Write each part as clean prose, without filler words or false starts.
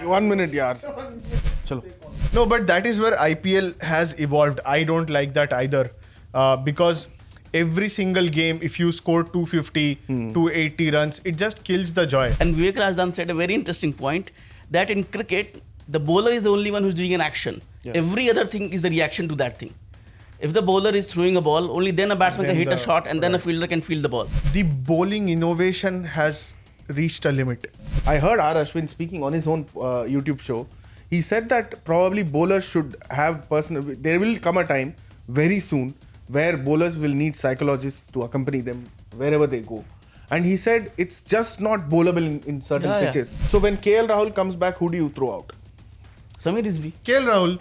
1 minute, yaar. Chalo. No, but that is where IPL has evolved. I don't like that either. Because every single game, if you score 250, 280 runs, it just kills the joy. And Vivek Rajdan said a very interesting point that in cricket, the bowler is the only one who's doing an action. Yeah. Every other thing is the reaction to that thing. If the bowler is throwing a ball, only then a batsman can hit a shot and then a fielder can field the ball. The bowling innovation has reached a limit. I heard R. Ashwin speaking on his own YouTube show. He said that probably bowlers should have there will come a time very soon where bowlers will need psychologists to accompany them wherever they go. And he said it's just not bowlable in certain pitches. So when KL Rahul comes back, who do you throw out? Samir Rizvi. KL Rahul.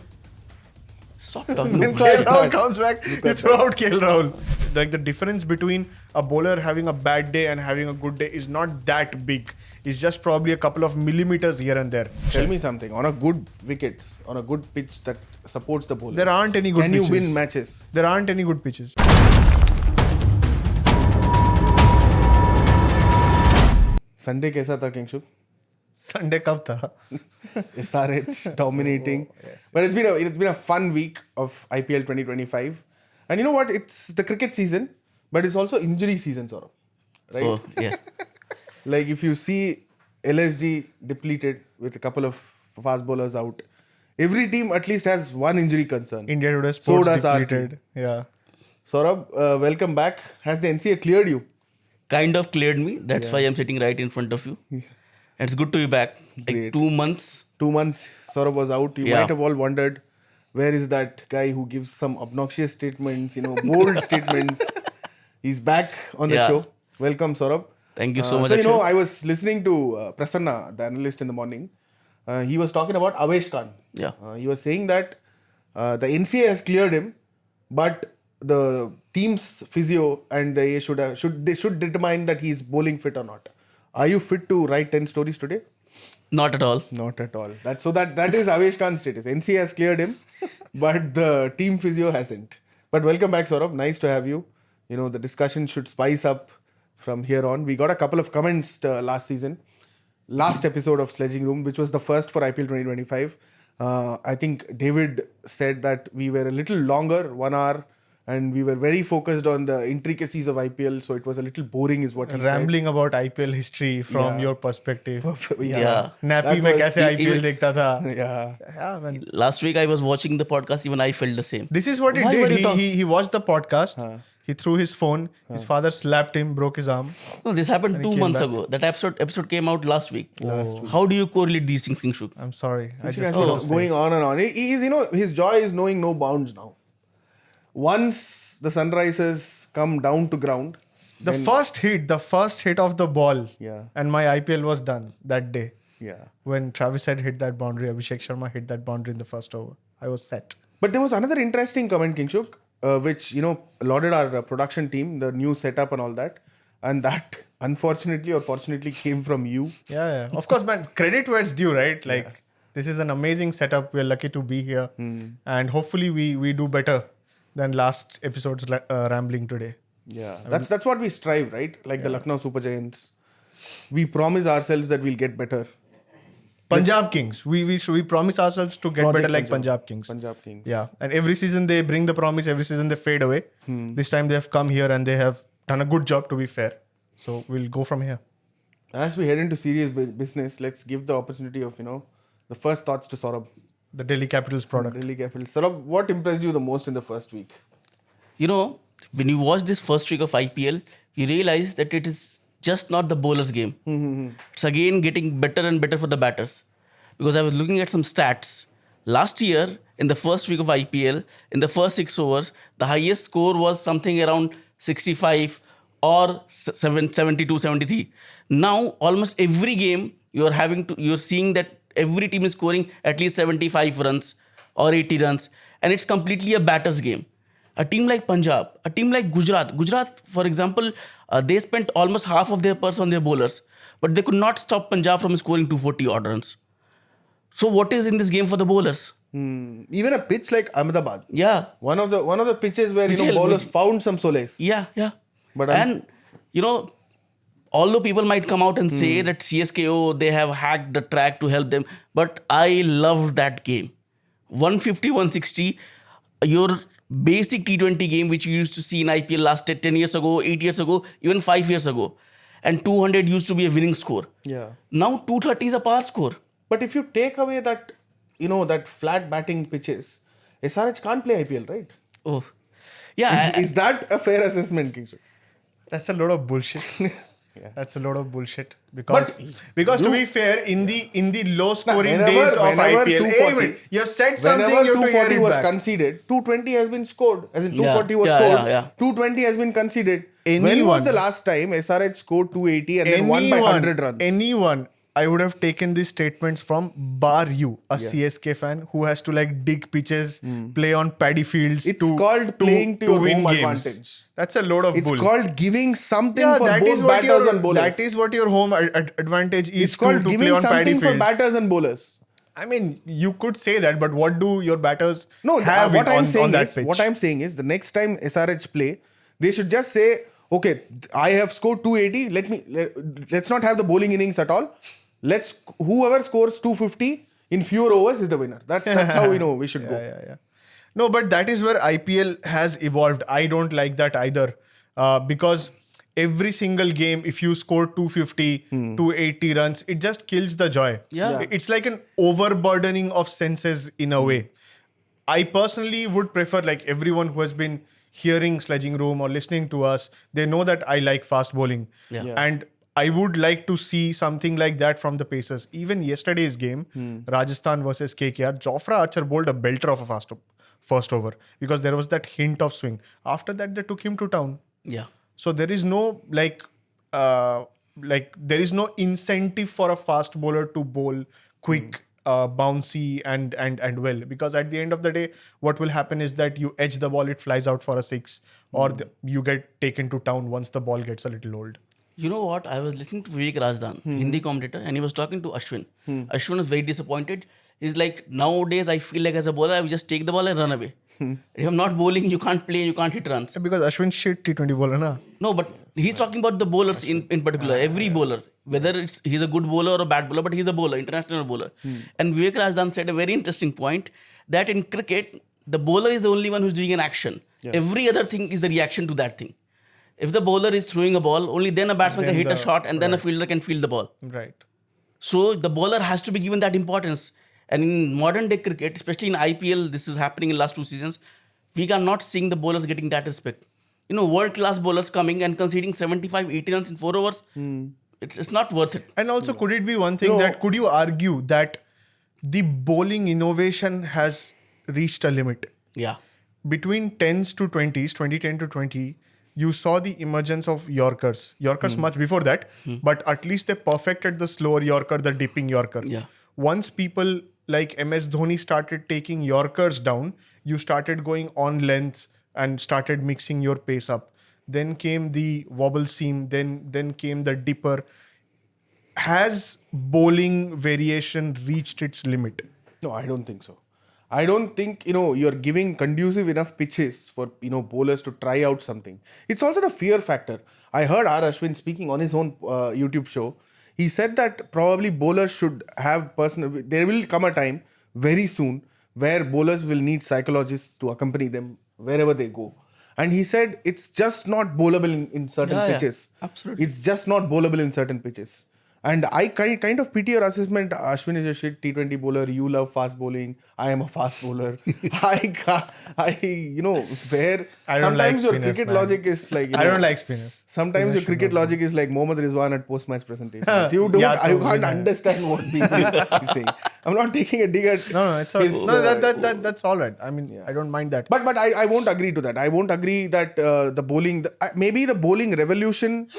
Stop talking When about KL Rahul comes back, you throw out KL Rahul. Like the difference between a bowler having a bad day and having a good day is not that big. It's just probably a couple of millimeters here and there. Tell me something. On a good wicket, on a good pitch that supports the bowler, There aren't any good pitches. Can you win matches? There aren't any good pitches. Sunday कैसा था Kingshuk? Sunday कब था? SRH dominating. But it's been a fun week of IPL 2025. And you know what? It's the cricket season, but it's also injury season, sort of. Right? Oh, yeah. Like if you see LSG depleted with a couple of fast bowlers out, every team at least has one injury concern. India Today So Sports does our depleted. Yeah. Saurabh, welcome back. Has the NCA cleared you? Kind of cleared me. That's why I'm sitting right in front of you. And it's good to be back. Great. Like 2 months. 2 months Saurabh was out. You might have all wondered, where is that guy who gives some obnoxious statements, bold statements. He's back on the show. Welcome, Saurabh. Thank you so much. So, I was listening to Prasanna, the analyst in the morning. He was talking about Avesh Khan. Yeah. He was saying that the NCA has cleared him, but the team's physio and they should determine that he's bowling fit or not. Are you fit to write 10 stories today? Not at all. Not at all. That is Avesh Khan's status. NCA has cleared him, but the team physio hasn't. But welcome back, Saurabh. Nice to have you. The discussion should spice up from here on. We got a couple of comments last episode of Sledging Room, which was the first for IPL 2025. I think David said that we were a little longer, 1 hour, and we were very focused on the intricacies of IPL, so it was a little boring is what he Rambling about IPL history from your perspective. Yeah. Nappy में कैसे IPL देखता था. said. Yeah. Yeah, man. Last week I was watching the podcast. Even I felt the same. This is what he Why were did. you He watched the podcast. He threw his phone. His father slapped him, broke his arm. No, this happened And 2 he came months back. ago. That episode came out last week. How do you correlate these things, Kingshuk? I'm sorry. I He just has been going on and on. He's, his joy is knowing no bounds now. Once the Sunrisers come down to ground, the first hit of the ball. Yeah. And my IPL was done that day. yeah. When Travis had hit that boundary, Abhishek Sharma hit that boundary in the first over. I was set. But there was another interesting comment, Kingshuk, which, lauded our production team, the new setup and all that. And that, unfortunately or fortunately, came from you. Yeah. Of course, man. Credit where it's due, right? Like, this is an amazing setup. We're lucky to be here. And hopefully we do better than last episode's rambling today. Yeah. That's what we strive, right? Like the Lucknow Super Giants. We promise ourselves that we'll get better. Punjab Kings. We promise ourselves to get better like Punjab Kings. Punjab Kings. Yeah. And every season they bring the promise, every season they fade away. This time they have come here and they have done a good job, to be fair. So we'll go from here. As we head into serious business, let's give the opportunity of, the first thoughts to Saurabh. The Delhi Capitals product. Delhi Capitals. Saurabh, what impressed you the most in the first week? When you watch this first week of IPL, you realize that it is just not the bowler's game. It's again getting better and better for the batters. Because I was looking at some stats. Last year, in the first week of IPL, in the first 6 overs, the highest score was something around 65 or 72, 73. Now, almost every game, you're seeing that every team is scoring at least 75 runs or 80 runs. And it's completely a batter's game. A team like Punjab, a team like Gujarat, for example, they spent almost half of their purse on their bowlers, but they could not stop Punjab from scoring 240 odd runs. So what is in this game for the bowlers? Even a pitch like Ahmedabad. Yeah. One of the pitches where bowlers found some solace. Yeah. But although people might come out and say that CSKO, they have hacked the track to help them, but I loved that game. 150, 160, your basic T20 game, which you used to see in IPL last 10 years ago, 8 years ago, even 5 years ago. And 200 used to be a winning score. Yeah. Now 230 is a par score. But if you take away that, that flat batting pitches, SRH can't play IPL, right? Oh, yeah. Is that a fair assessment, Kingsley? That's a lot of bullshit. That's a lot of bullshit because to be fair, in the low scoring days of IPL, you have said something. Whenever You have to hear 240 it was back. conceded, 220 has been scored. As in 240 was Yeah, scored, yeah. 220 has been conceded. When Anyone- was the last time SRH scored 280 and then won by 100 runs? Anyone, I would have taken these statements from bar you, a CSK fan who has to like dig pitches, play on paddy fields. It's called playing to your win home games. advantage. That's a load of It's bull. called giving something for that is both what batters your, and bowlers. that is what your home advantage is. It's called to play giving on paddy something for fields. batters and bowlers. I mean, you could say that, but what do your batters No, have what I'm on saying that is, pitch? what I'm saying is, the next time SRH play, they should just say, okay, I have scored 280. Let's not have the bowling innings at all. Whoever scores 250 in fewer overs is the winner. That's how we should go. Yeah. No, but that is where IPL has evolved. I don't like that either. Because every single game, if you score 250, 280 runs, it just kills the joy. Yeah. It's like an overburdening of senses in a way. I personally would prefer, like everyone who has been hearing Sledging Room or listening to us, they know that I like fast bowling. Yeah. And I would like to see something like that from the Pacers. Even yesterday's game, Rajasthan versus KKR, Jofra Archer bowled a belter of a first over because there was that hint of swing. After that, they took him to town. Yeah. So there is no there is no incentive for a fast bowler to bowl quick, bouncy and well, because at the end of the day, what will happen is that you edge the ball, it flies out for a six, or you get taken to town once the ball gets a little old. You know what? I was listening to Vivek Rajdan, Hindi commentator, and he was talking to Ashwin. Ashwin was very disappointed. He's like, nowadays I feel like as a bowler, I will just take the ball and run away. If I'm not bowling, you can't play, you can't hit runs. Because Ashwin shit T20 bowler, na? No, but he's talking about the bowlers in particular. Every bowler, whether he's a good bowler or a bad bowler, but he's a bowler, international bowler. And Vivek Rajdan said a very interesting point that in cricket, the bowler is the only one who's doing an action. Every other thing is the reaction to that thing. If the bowler is throwing a ball, only then a batsman can hit a shot and then a fielder can field the ball. Right. So the bowler has to be given that importance. And in modern day cricket, especially in IPL, this is happening in last 2 seasons, we are not seeing the bowlers getting that respect. World-class bowlers coming and conceding 75, 80 runs in 4 overs, it's not worth it. And also, could it be one thing that, could you argue that the bowling innovation has reached a limit? Yeah. Between 10s to 20s, 2010 to 20, you saw the emergence of Yorkers. Yorkers much before that, but at least they perfected the slower Yorker, the dipping Yorker. Yeah. Once people like MS Dhoni started taking Yorkers down, you started going on lengths and started mixing your pace up. Then came the wobble seam, then came the dipper. Has bowling variation reached its limit? No, I don't think so. I don't think, you're giving conducive enough pitches for, bowlers to try out something. It's also the fear factor. I heard R. Ashwin speaking on his own YouTube show. He said that probably bowlers should have there will come a time very soon where bowlers will need psychologists to accompany them wherever they go. And he said it's just not bowlable in certain pitches. Absolutely. It's just not bowlable in certain pitches. And I kind of pity your assessment. Ashwin is a shit T20 bowler. You love fast bowling. I am a fast bowler. Where I don't like sometimes your spinners, cricket man. logic is like, I don't like spinners. Sometimes your cricket logic is like Mohammad Rizwan at post-match presentations. You can't understand what people is saying. I'm not taking a dig at No, it's all his, that's all right. I mean, I don't mind that. But I won't agree to that. I won't agree that maybe the bowling revolution.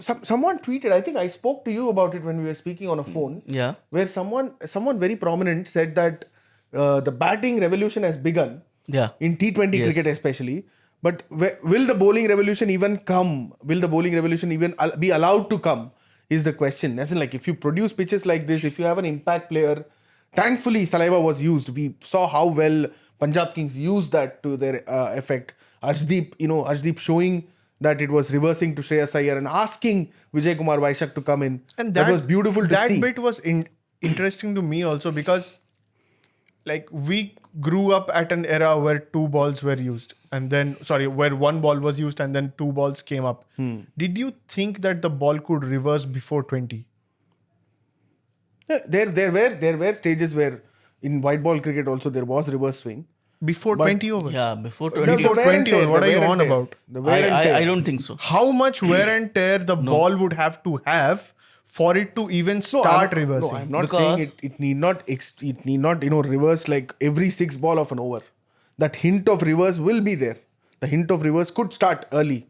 Someone tweeted, I think I spoke to you about it when we were speaking on a phone. Yeah. Where someone very prominent said that the batting revolution has begun. Yeah. In T20 cricket especially. But will the bowling revolution even come? Will the bowling revolution even be allowed to come? Is the question. As in, like, if you produce pitches like this, if you have an impact player, thankfully saliva was used. We saw how well Punjab Kings used that to their effect. Arshdeep showing that it was reversing to Shreyas Iyer and asking Vijay Kumar Vaishak to come in. And that was beautiful to see. That bit was interesting to me also because like we grew up at an era where 2 balls were used and then where 1 ball was used and then 2 balls came up. Did you think that the ball could reverse before 20? There were stages where in white ball cricket also there was reverse swing. Before 20 overs? Yeah, before The 20. Before wear and 20 tear, overs, what the are you wear and on tear. about? The wear and tear. I don't think so. How much wear and tear the ball would have to have for it to even start reversing? No, I'm not Because- saying it need not reverse like every 6 ball of an over. That hint of reverse will be there. The hint of reverse could start early.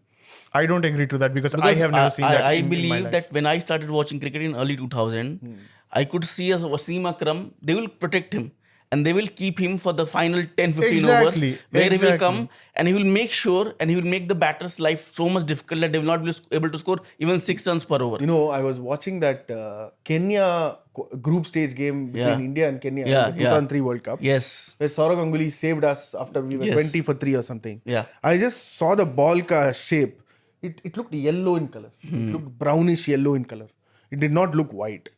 I don't agree to that because I have never seen that. I in my believe life. that when I started watching cricket in early 2000, I could see a Wasim Akram, they will protect him. And they will keep him for the final 10-15 Exactly, overs where he will exactly. come and he will make sure and he will make the batter's life so much difficult that they will not be able to score even 6 runs per over. You know, I was watching that Kenya group stage game between Yeah. India and Kenya Yeah, in the 2003 World Cup. Yes. Where Saurav Ganguly saved us after we were Yes. 20 for 3 or something. Yeah. I just saw the ball shape. It looked yellow in color. It looked brownish yellow in color. It did not look white.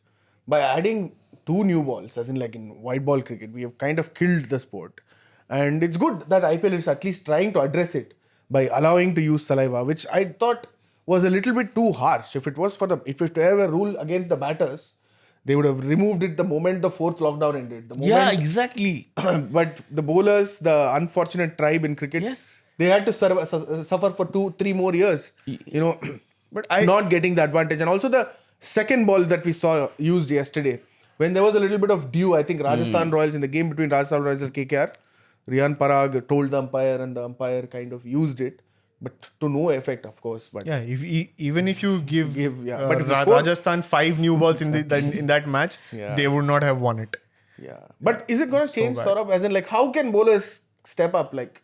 By adding 2 new balls, as in like in white ball cricket, we have kind of killed the sport. And it's good that IPL is at least trying to address it by allowing to use saliva, which I thought was a little bit too harsh. If it were a rule against the batters, they would have removed it the moment the 4th lockdown ended. Yeah, exactly. But the bowlers, the unfortunate tribe in cricket, Yes. they had to suffer for 2-3 more years, but not getting the advantage. And also the second ball that we saw used yesterday, when there was a little bit of dew, I think Rajasthan Royals in the game between Rajasthan Royals and KKR, Riyan Parag told the umpire and the umpire kind of used it, but to no effect, of course. But Yeah, even if you give but if the score- Rajasthan 5 new balls in that match, they would not have won it. yeah. But is it going to change, Saurabh? As in, like, how can bowlers step up? Like,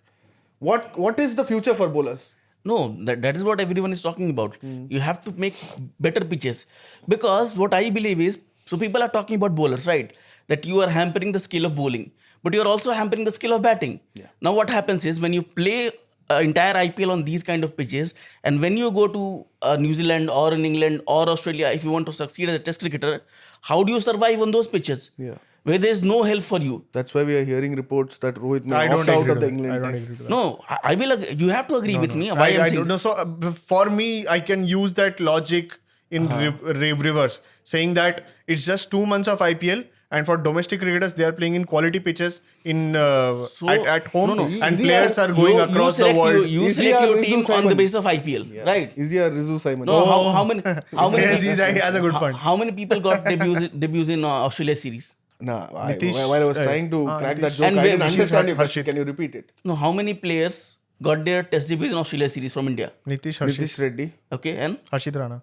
what is the future for bowlers? No, that is what everyone is talking about. You have to make better pitches. Because what I believe is, so people are talking about bowlers, right? That you are hampering the skill of bowling. But you're also hampering the skill of batting. Yeah. Now what happens is, when you play entire IPL on these kind of pitches, and when you go to New Zealand or in England or Australia, if you want to succeed as a test cricketer, how do you survive on those pitches? Yeah. Where there's no help for you. That's why we are hearing reports that Rohit may I don't opt out agree of to the that. England I don't test. agree to that. No, I will agree. You have to agree with me. Why I'm I saying don't know. this. So for me, I can use that logic in reverse, saying that it's just 2 months of IPL, and for domestic cricketers, they are playing in quality pitches in at home, no. and Easy players are- are going across the world. You Easy select or your Rizu team on the Simon? basis of IPL, right? Is he a Rizu Simon? No, how many? Yes, he has a good point. How many people got debuts in Australia series? No, Nitish, while I was trying to crack that Nitish. joke, And I where- didn't which is understand you. Harshit. Can you repeat it? No, how many players got their test debuts in Australia series from India? Nitish Harshit. Nitish Reddy. Okay, Harshit Rana.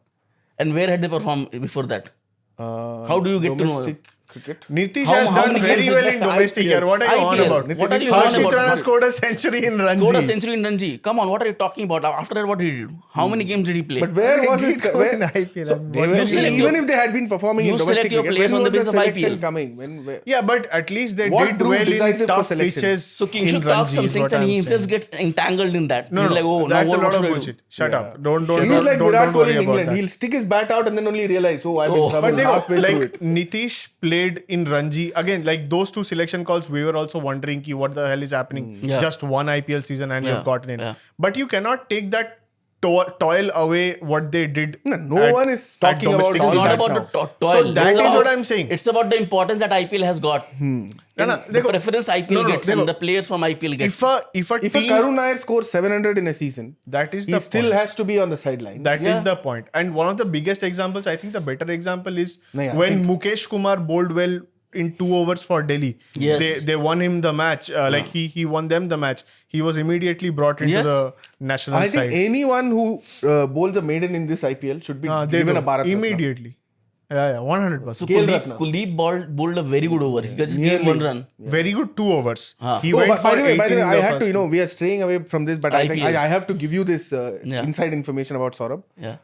and where had they performed before that? How do you get to know? domestic cricket? Nitish How has done many very games well did in they- domestic here. What are you on IPL. about? What are you on Harshit about? Rana scored a century in Ranji. Scored a century in Ranji. Come on, what are you talking about? After that, what did he do? How many games did he play? But where was his? He Where, in IPL. so I'm they not were, select even your- if they had been performing in you domestic select your cricket, players when on the was the basis of selection IPL. coming? Yeah, but at least they What did proved well decisive in for tough selection? pitches. So in Kingshuk talks Ranji some is things what and I'm he himself saying. gets entangled in that. No, He's no, like, oh, now that's what a lot should of I do? bullshit. Shut Yeah. up. Don't He's like don't Virat worry Kohli in about England. that. He'll stick his bat out and then only realize, oh, I'm in Oh. trouble But halfway through like it. Nitish played in Ranji again. Like those 2 selection calls, we were also wondering ki what the hell is happening. Yeah. Just 1 IPL season and Yeah. you've gotten in. Yeah. But you cannot take that toil away what they did. No one is at talking about domestic It's all not that about now. the toil. So that It's is about- what I'm saying. It's about the importance that IPL has got. No, The देखो- preference IPL no, gets देखो, and the players from IPL get. If a If a team, Karun Nair scores 700 in a season, that is he the still point. has to be on the sideline. That is Yeah. the point. And one of the biggest examples, I think the better example is No, yeah, I when Mukesh Kumar bowled well in 2 overs for Delhi. Yes. They won him the match. Like he won them the match. He was immediately brought into Yes. the national I side. think anyone who bowls a maiden in this IPL should be They given do. a Bharat Ratna. immediately. Yeah, 100%. So Khel Kuldeep, Ratna. Kuldeep bowled a very good over. He just gave Nearly. 1 run. Very good 2 overs. He Oh, went but by for the way, 18 in I the had to, first. we are straying away from this, but I think IPL. I have to give you this Yeah. inside information about Saurabh. Yeah.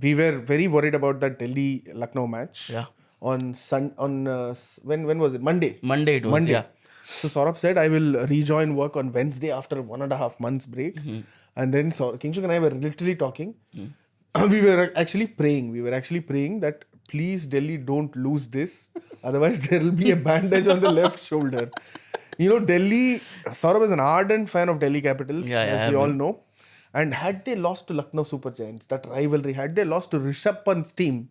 We were very worried about that Delhi Lucknow match. Yeah. On when was it? Monday. Monday it was. Yeah. So Saurabh said, I will rejoin work on Wednesday after 1.5 months break. And then Kingshuk and I were literally talking. We were actually praying. We were actually praying that please Delhi don't lose this. Otherwise there will be a bandage on the left shoulder. You know, Delhi, Saurabh is an ardent fan of Delhi Capitals, Yeah, as I we all have. know. And had they lost to Lucknow Super Giants, that rivalry, had they lost to Rishabh Pant's team,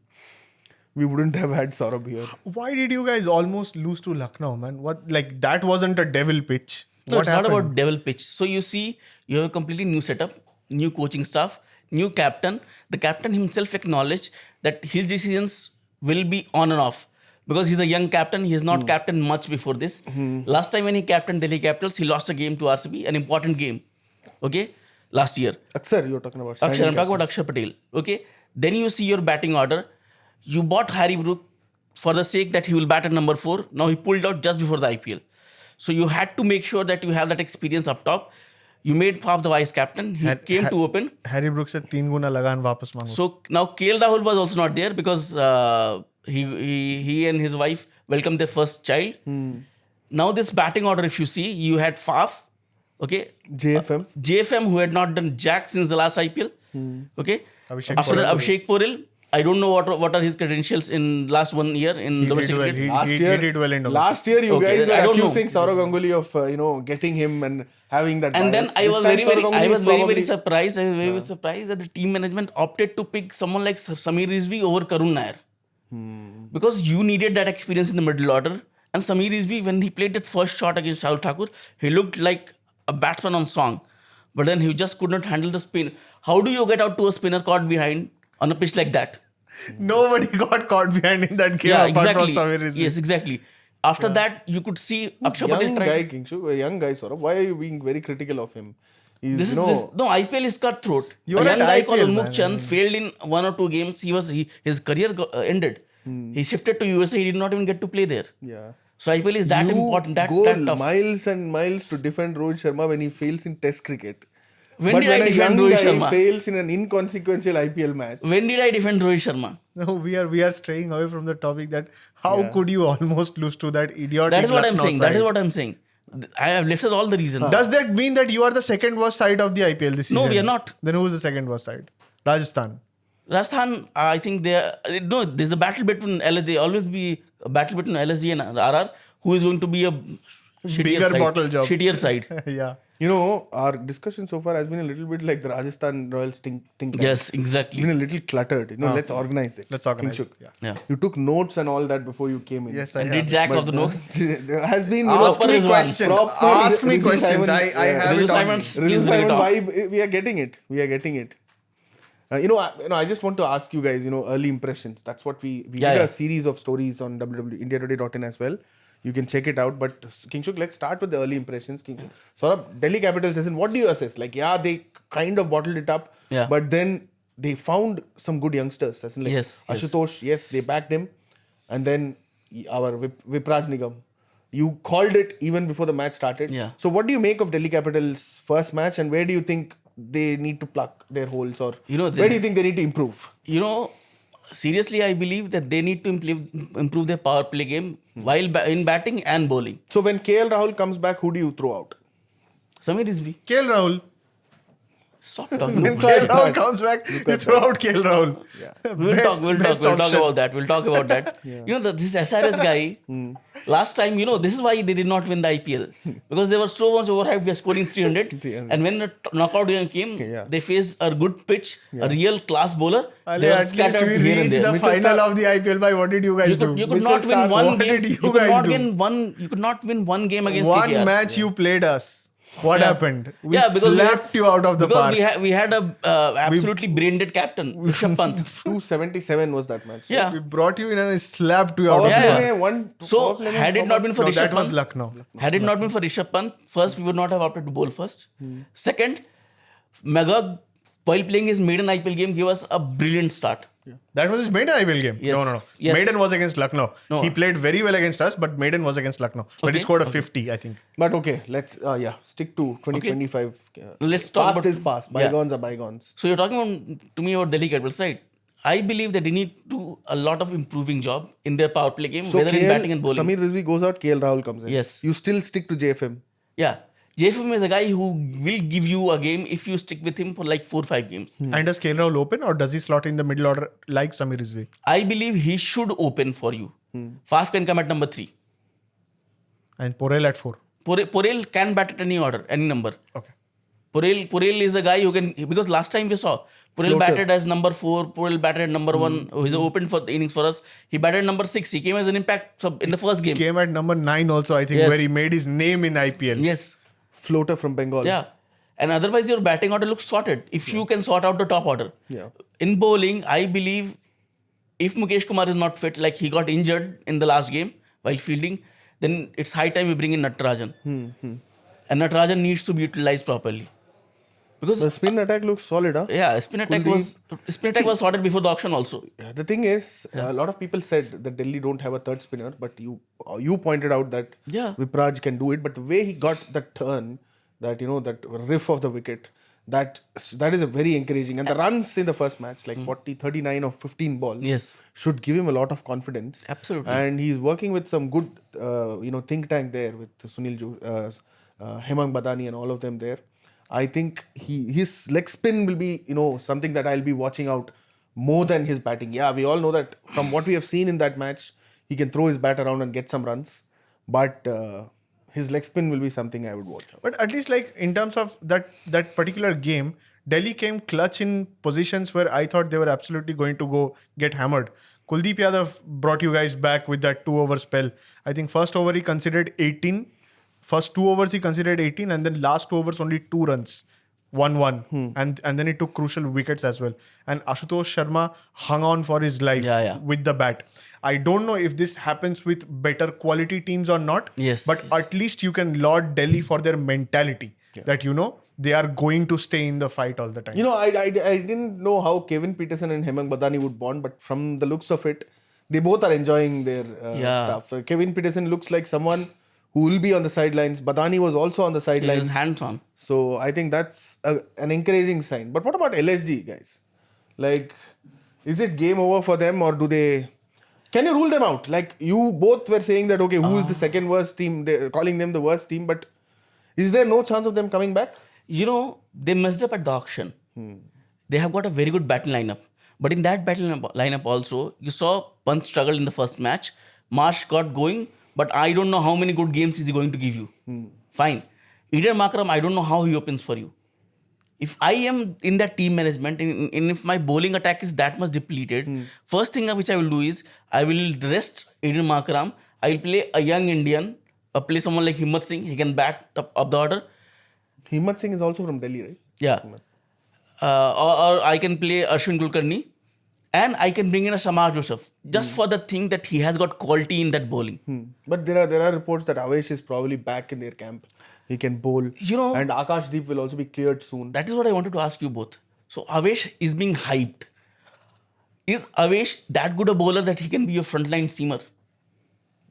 we wouldn't have had Saurabh here. Why did you guys almost lose to Lucknow, man? What, like, that wasn't a devil pitch. No, What it's happened? not about devil pitch. So you see, you have a completely new setup, new coaching staff, new captain. The captain himself acknowledged that his decisions will be on and off because he's a young captain. He has not captained much before this. Last time when he captained Delhi Capitals, he lost a game to RCB, an important game. Okay, last year. Aksar, you're talking about. Akshay, I'm standing talking about Akshay Patel. Okay, then you see your batting order. You bought Harry Brook for the sake that he will bat at number 4. Now he pulled out just before the IPL. So you had to make sure that you have that experience up top. You made Faf the vice captain. He came to open. Harry Brooks se 3 guna lagan wapas mango. So now KL Rahul was also not there because he and his wife welcomed their first child. Now this batting order, if you see, you had Faf, okay, JFM who had not done jack since the last IPL, okay. After that, Abhishek Poril. I don't know what are his credentials in last 1 year in domestic cricket. He did well in domestic. Last year, you Okay, guys were I don't know. accusing Saurav Ganguly of getting him and having that. And then bias. I This was time very, Saurav very, Ganguly I is was very, very probably- surprised. I was very surprised that the team management opted to pick someone like Samir Rizvi over Karun Nair. Because you needed that experience in the middle order. And Samir Rizvi, when he played that first shot against Rahul Thakur, he looked like a batsman on song. But then he just could not handle the spin. How do you get out to a spinner caught behind on a pitch like that? Nobody got caught behind in that game Yeah, apart exactly. from Samir Rizvi. Yes, exactly. After that, you could see Akshay Patel young try. guy, Kingshu, a young guy, Saurav. Why are you being very critical of him? He's, This is no IPL is cutthroat. You're A young at guy called IPL, Unmukh man. Chand failed in 1 or 2 games. His career ended. He shifted to USA. He did not even get to play there. Yeah. So IPL is that You important. That go tough. miles and miles to defend Rohit Sharma when he fails in Test cricket. When but did when I a defend young Rohit guy Sharma? fails in an inconsequential IPL match, When did I defend Rohit Sharma? No, we are straying away from the topic that how could you almost lose to that idiotic That is what I'm Lucknow saying. That is side? what I'm saying. I have listed all the reasons. Does that mean that you are the second worst side of the IPL this season? No, we are not. Then who is the second worst side? Rajasthan. Rajasthan, I think no. There's a battle between LSG. There always be a battle between LSG and RR. Who is going to be a shittier Bigger side? bottle job. Shittier side. Yeah. our discussion so far has been a little bit like the Rajasthan Royals think tank. Yes, It's exactly. been a little cluttered. Let's organize it. Let's organize Kingshuk. it, Yeah. You took notes and all that before you came in. Yes, I And have. did Jack of the notes? There has been, Ask me Rizwan. questions. proper Ask me Rizwan questions. Simon, I have Rizwan it on Simon's- me. He's Rizwan bring it Simon on. vibe. We are getting it. We are getting it. I just want to ask you guys, early impressions. That's what we did Yeah. a series of stories on www.indiatoday.in as well. You can check it out. But Kingshuk, let's start with the early impressions. Saurabh, Delhi Capitals season, what do you assess? They kind of bottled it up. Yeah. But then they found some good youngsters. As in Yes, yes. Ashutosh, yes, they backed him. And then our Vipraj Nigam. You called it even before the match started. Yeah. So what do you make of Delhi Capitals' first match, and where do you think they need to plug their holes, or where do you think they need to improve? Seriously, I believe that they need to improve their power play game while in batting and bowling. So when KL Rahul comes back, who do you throw out? Samir Rizvi. KL Rahul. Stop talking When about KL Rahul comes back, you throw out KL Rahul. Yeah. We'll talk about that. We'll talk about that. Yeah. This SRS guy, last time, this is why they did not win the IPL. Because they were so much overhyped, we are scoring 300. And when the knockout game came, they faced a good pitch, a real class bowler. Ali, They were at least scattered we here and reached there. the Mitchell final Starc- of the IPL by what did you guys do? You could Mitchell not win Starc, one what game. did you You could guys not do? win you could not win one game against One KKR. match you played us. What happened? We because slapped you out of the because park. we had a absolutely brain dead captain, Rishabh Pant. 277 was that match. Yeah. We brought you in and slapped you out Power of the Yeah, park. play में one. So power play में had it not been for No, Rishabh that was Pant, Lucknow. had it not been for Rishabh Pant, first we would not have opted to bowl first. Second, Magog, while playing his maiden IPL game, gave us a brilliant start. That was his maiden IPL game. Yes. No. Yes. Maiden was against Lucknow. No. He played very well against us, but maiden was against Lucknow. But he Okay. scored a 50, I think. But okay, let's stick to 2025. Let's talk Past about- is past. Bygones are bygones. So you're talking to me about Delhi Capitals, right? I believe that they need to do a lot of improving job in their power play game, So whether in KL, batting and bowling. Samir Rizvi goes out, KL Rahul comes in. Yes. You still stick to JFM. Yeah. JFM is a guy who will give you a game if you stick with him for like 4-5 games. And does KL Rahul open or does he slot in the middle order like Samir Rizvi? I believe he should open for you. Faf can come at number 3. And Porel at 4. Porel can bat at any order, any number. Okay. Porel is a guy who can, because last time we saw Porel batted as number 4, Porel batted at number 1, who is opened for the innings for us. He batted number 6. He came as an impact in the first game. Came at number 9 also, I think, Yes. where he made his name in IPL. Yes. Floater from Bengal. Yeah. And otherwise, your batting order looks sorted. If you can sort out the top order. Yeah. In bowling, I believe if Mukesh Kumar is not fit, like he got injured in the last game while fielding, then it's high time we bring in Natarajan. And Natarajan needs to be utilized properly. Because The spin attack looks solid, huh? yeah, spin attack was sorted before the auction also. Yeah, the thing is, a lot of people said that Delhi don't have a third spinner, but you pointed out that Yeah. Vipraj can do it. But the way he got that turn, that that riff of the wicket, that is a very encouraging. And the runs in the first match, like 39 of 15 balls, Yes. should give him a lot of confidence. Absolutely. And he's working with some good, think tank there with Sunil, Hemang Badani, and all of them there. I think his leg spin will be, something that I'll be watching out more than his batting. Yeah, we all know that from what we have seen in that match, he can throw his bat around and get some runs. But his leg spin will be something I would watch out. But at least like in terms of that particular game, Delhi came clutch in positions where I thought they were absolutely going to go get hammered. Kuldeep Yadav brought you guys back with that 2-over spell. I think first over he considered 18. First 2 overs he considered 18 and then last 2 overs only 2 runs. 1-1. And then he took crucial wickets as well. And Ashutosh Sharma hung on for his life with the bat. I don't know if this happens with better quality teams or not. Yes. But at least you can laud Delhi for their mentality. That they are going to stay in the fight all the time. I didn't know how Kevin Peterson and Hemang Badani would bond, but from the looks of it, they both are enjoying their stuff. Kevin Peterson looks like someone who will be on the sidelines. Badani was also on the sidelines. He was hands-on. So I think that's an encouraging sign. But what about LSG, guys? Like, is it game over for them, or can you rule them out? Like, you both were saying that, okay, who is the second worst team? They're calling them the worst team, but is there no chance of them coming back? They messed up at the auction. They have got a very good batting lineup. But in that batting lineup also, you saw Pant struggle in the first match. Marsh got going, but I don't know how many good games is he going to give you. Fine. Eden Markram, I don't know how he opens for you. If I am in that team management and if my bowling attack is that much depleted, first thing which I will do is I will rest Eden Markram. I will play a young Indian, play someone like Himmat Singh. He can bat up the order. Himmat Singh is also from Delhi, right? Yeah. Or I can play Ashwin Kulkarni. And I can bring in a Samar Joseph just for the thing that he has got quality in that bowling. But there are reports that Avesh is probably back in their camp. He can bowl. And Akash Deep will also be cleared soon. That is what I wanted to ask you both. So Avesh is being hyped. Is Avesh that good a bowler that he can be a frontline seamer?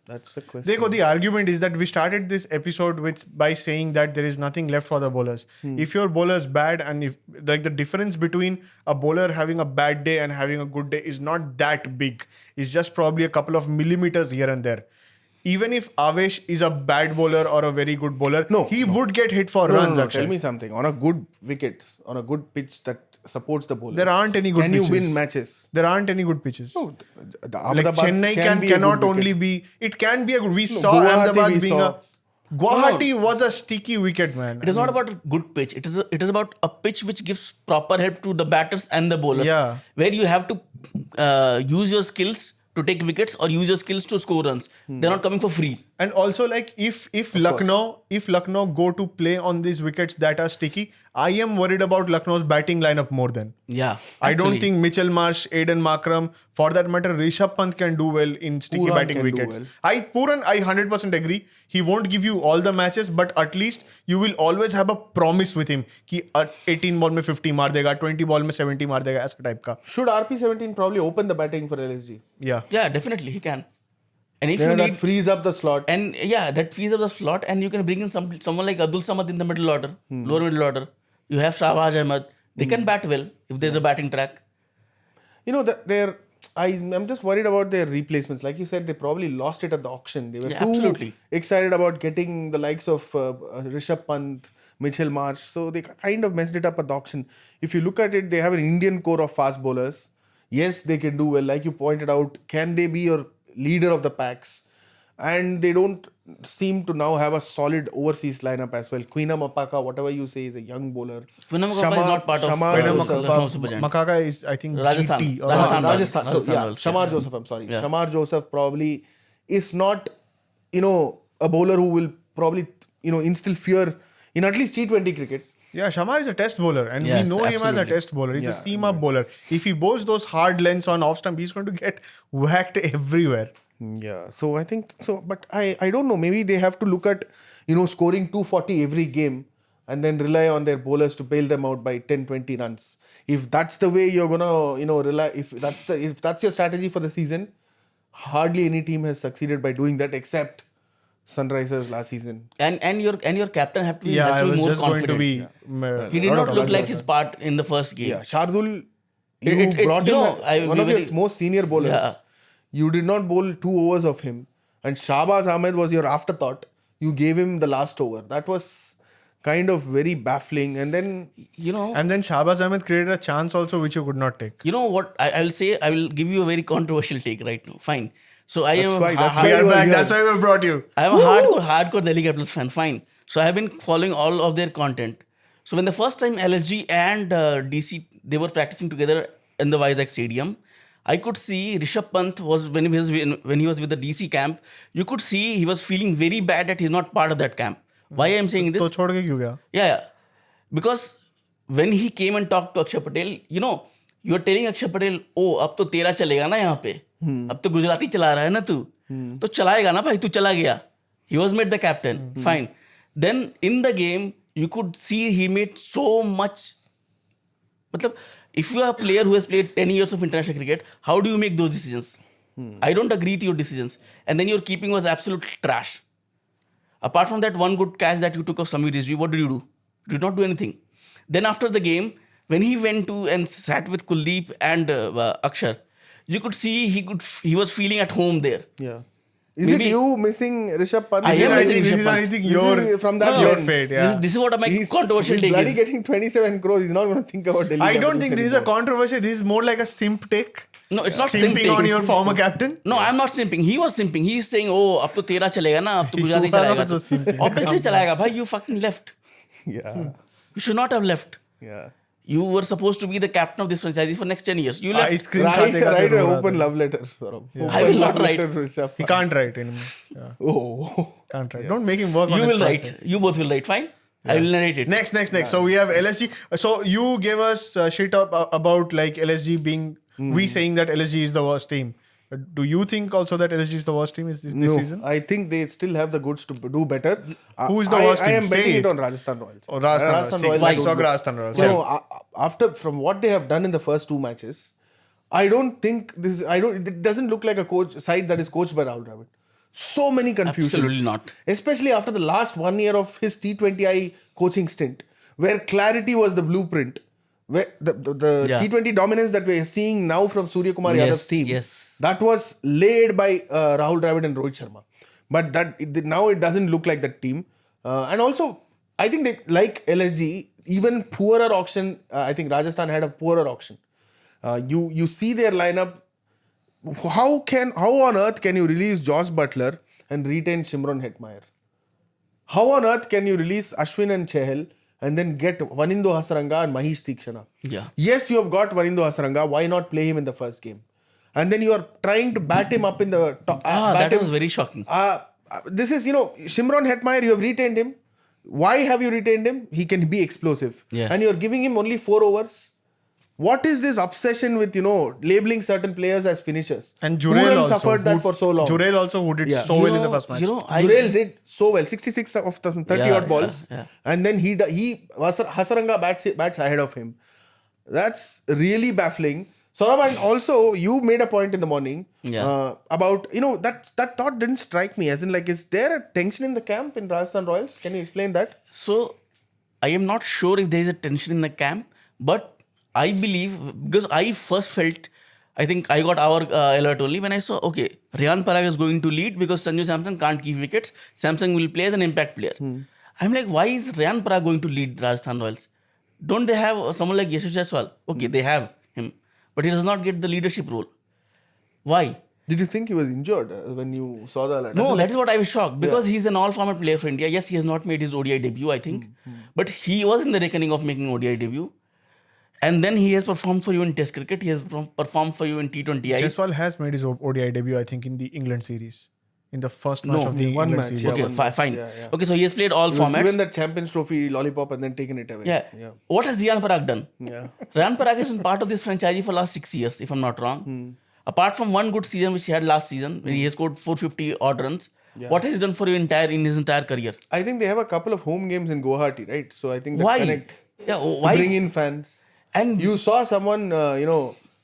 That's the question. The argument is that we started this episode by saying that there is nothing left for the bowlers. If your bowler is bad, and if the difference between a bowler having a bad day and having a good day is not that big, it's just probably a couple of millimeters here and there. Even if Avesh is a bad bowler or a very good bowler, he would get hit for runs. No, tell me something. On a good wicket, on a good pitch that supports the bowler, there aren't any good pitches. Can you win matches? There aren't any good pitches. No, Like Chennai cannot only be. It can be a good. We saw Guwahati Ahmedabad being a. Guwahati was a sticky wicket, man. It is not about a good pitch. It is about a pitch which gives proper help to the batters and the bowlers. Yeah. Where you have to use your skills to take wickets or use your skills to score runs. They're not coming for free. And also, like if Lucknow go to play on these wickets that are sticky, I am worried about Lucknow's batting lineup more than. Yeah. I don't think Mitchell Marsh, Aiden Markram, for that matter, Rishabh Pant can do well in sticky Pooran batting can do wickets. well. Pooran, I 100% agree. He won't give you all the matches, but at least you will always have a promise with him. Ki 18 ball mein 50 maar dega, 20 ball mein 70 maar dega, aisa type ka. Should RP17 probably open the batting for LSG? Yeah. Yeah, definitely he can. And if You know, you that need, frees up the slot. and yeah, that frees up the slot, and you can bring in someone like Abdul Samad in the middle order, lower middle order. You have Shahbaz Ahmed. They can bat well if there's a batting track. You know, I'm just worried about their replacements. Like you said, they probably lost it at the auction. They were Yeah, too absolutely. excited about getting the likes of Rishabh Pant, Mitchell Marsh. So they kind of messed it up at the auction. If you look at it, they have an Indian core of fast bowlers. Yes, they can do well. Like you pointed out, can they be your leader of the packs? And they don't seem to now have a solid overseas lineup as well. Queen Mapaka, whatever you say, is a young bowler. Poonam Gopal is not part of Lucknow Super Giants. Makaka is, I think, Rajasthan. GT. Or Rajasthan. Rajasthan. So, Rajasthan yeah, Royals, Shamar yeah. Joseph, I'm sorry. Yeah. Shamar Joseph probably is not, a bowler who will probably, instill fear in at least T20 cricket. Yeah, Shamar is a test bowler, and Yes, we know him as a absolutely. test bowler. He's a Yeah, seam-up bowler. If he bowls those hard lengths on off stump, he's going to get whacked everywhere. Yeah, so I think so, but I don't know. Maybe they have to look at scoring 240 every game and then rely on their bowlers to bail them out by 10-20 runs. If that's the way you're gonna rely, if that's your strategy for the season, hardly any team has succeeded by doing that except Sunrisers last season. And your captain have to be, Yeah, has I to be was more just confident. going to be. He did not look like his part in the first game. Yeah, Shardul, you It- brought you in know, I will one be of your very- most senior bowlers. Yeah. You did not bowl 2 overs of him, and Shahbaz Ahmed was your afterthought. You gave him the last over. That was kind of very baffling. And then You know, And then Shahbaz Ahmed created a chance also which you could not take. you know what I will say. I will give you a very controversial take right now. Fine. So I am. that's We why are you are back. here. That's why we brought you. I am a hardcore Delhi Capitals fan. Fine. So I have been following all of their content. So when the first time LSG and DC they were practicing together in the Vizag Stadium, I could see Rishabh Pant was when he was with the DC camp. You could see he was feeling very bad that he's not part of that camp. Why I am saying this? तो छोड़ के क्यों गया? Yeah. Because when he came and talked to Akshay Patel, you are telling Akshay Patel, oh, अब तो तेरा चलेगा ना यहाँ पे. अब तो गुजराती चला रहा है ना तू. तो चलाएगा ना भाई, तू चला गया. He was made the captain. Fine. Then in the game, you could see he made so much. Matlab, if you are a player who has played 10 years of international cricket, how do you make those decisions? I don't agree to your decisions. And then your keeping was absolute trash. Apart from that one good catch that you took of Samir Rizvi, what did you do? You did not do anything. Then after the game, when he went to and sat with Kuldeep and Akshar, you could see he was feeling at home there. yeah, is Maybe- it you missing Rishabh Pant? I am I missing think this Rishabh is, Pant. I think This your is from that your lens. fate. Yeah. This is what my controversial he's take bloody is. getting 27 crores. He's not going to think about Delhi. I don't Capitals think this is a anymore. controversy. This is more like a simp take. No, it's not Simping simping. on your former captain. No, I'm not simping. He was simping. He's saying, oh, अब तो तेरा चलेगा ना, अब तो Gujarati You are चलाएगा. also simping. Obviously चलाएगा, भाई. You fucking left. Yeah, You should not have left. yeah. You were supposed to be the captain of this franchise for next 10 years. You left. Ice cream Write खाते खाते an रो रहा open था. love letter. Saurabh. Open I will love not write. letter to Rishabh He Pant. can't write anymore. Yeah. Oh, Can't write. Don't make him work on You his will first write. day. You both will write. Fine. I will narrate it. Next. So we have LSG. So you gave us shit up about like LSG being we saying that LSG is the worst team. Do you think also that LSG is the worst team this no, season? I think they still have the goods to do better. Who is the worst I team? am Say betting it. it on Rajasthan Royals. Oh, Rajasthan Royals. Why? Let's talk Rajasthan Royals. No, after from what they have done in the first 2 matches, I don't think this. It doesn't look like a side that is coached by Rahul Dravid. So many confusions. Absolutely not. Especially after the last 1 year of his T20I coaching stint, where clarity was the blueprint. Where the Yeah. T20 dominance that we are seeing now from Surya Kumar Yes, Yadav's team, yes. that was laid by Rahul Dravid and Rohit Sharma. But now it doesn't look like that team. And also, I think they like LSG, even poorer auction. I think Rajasthan had a poorer auction. You see their lineup. How on earth can you release Josh Butler and retain Shimron Hetmeyer? How on earth can you release Ashwin and Chahal and then get Vanindo Hasaranga and Mahesh Tikshana? Yeah. Yes, you have got Vanindo Hasaranga. Why not play him in the first game? And then you are trying to bat him up in the top. That was very shocking. This is, Shimron Hetmeyer, you have retained him. Why have you retained him? He can be explosive. Yeah. And you're giving him only 4 overs. What is this obsession with, labeling certain players as finishers? And Jurel Pooran also. suffered that for so long. Jurel also who did so well in the first match. Jurel did so well, 66 of the 30 Yeah, odd balls, yeah. and then Hasaranga bats ahead of him. That's really baffling. Saurabh, and also you made a point in the morning about that thought didn't strike me. As in, like, is there a tension in the camp in Rajasthan Royals? Can you explain that? So, I am not sure if there is a tension in the camp, but I believe, because I first felt, I think I got our alert only when I saw, okay, Riyan Parag is going to lead because Sanju Samson can't keep wickets. Samson will play as an impact player. I'm like, why is Riyan Parag going to lead Rajasthan Royals? Don't they have someone like Yashav Jaiswal? Okay, they have him. But he does not get the leadership role. Why? Did you think he was injured when you saw the alert? No, that is what I was shocked because he's an all-format player for India. Yes, he has not made his ODI debut, I think. But he was in the reckoning of making ODI debut. And then he has performed for you in Test cricket. He has performed for you in T20I. Jaiswal has made his ODI debut, I think, in the England series. In the first match of the one England match, series. yeah, Okay, one match. fine. Yeah. Okay, so he has played all He was formats. given that Champions Trophy lollipop and then taken it away. Yeah. What has Riyan Parag done? Yeah. Riyan Parag has been part of this franchise for last 6 years, if I'm not wrong. Apart from one good season which he had last season, when he has scored 450 odd runs, what has he done for you in his entire career? I think they have a couple of home games in Guwahati, right? So I think that Why? connect. Yeah, To why? bring in fans. And You saw someone,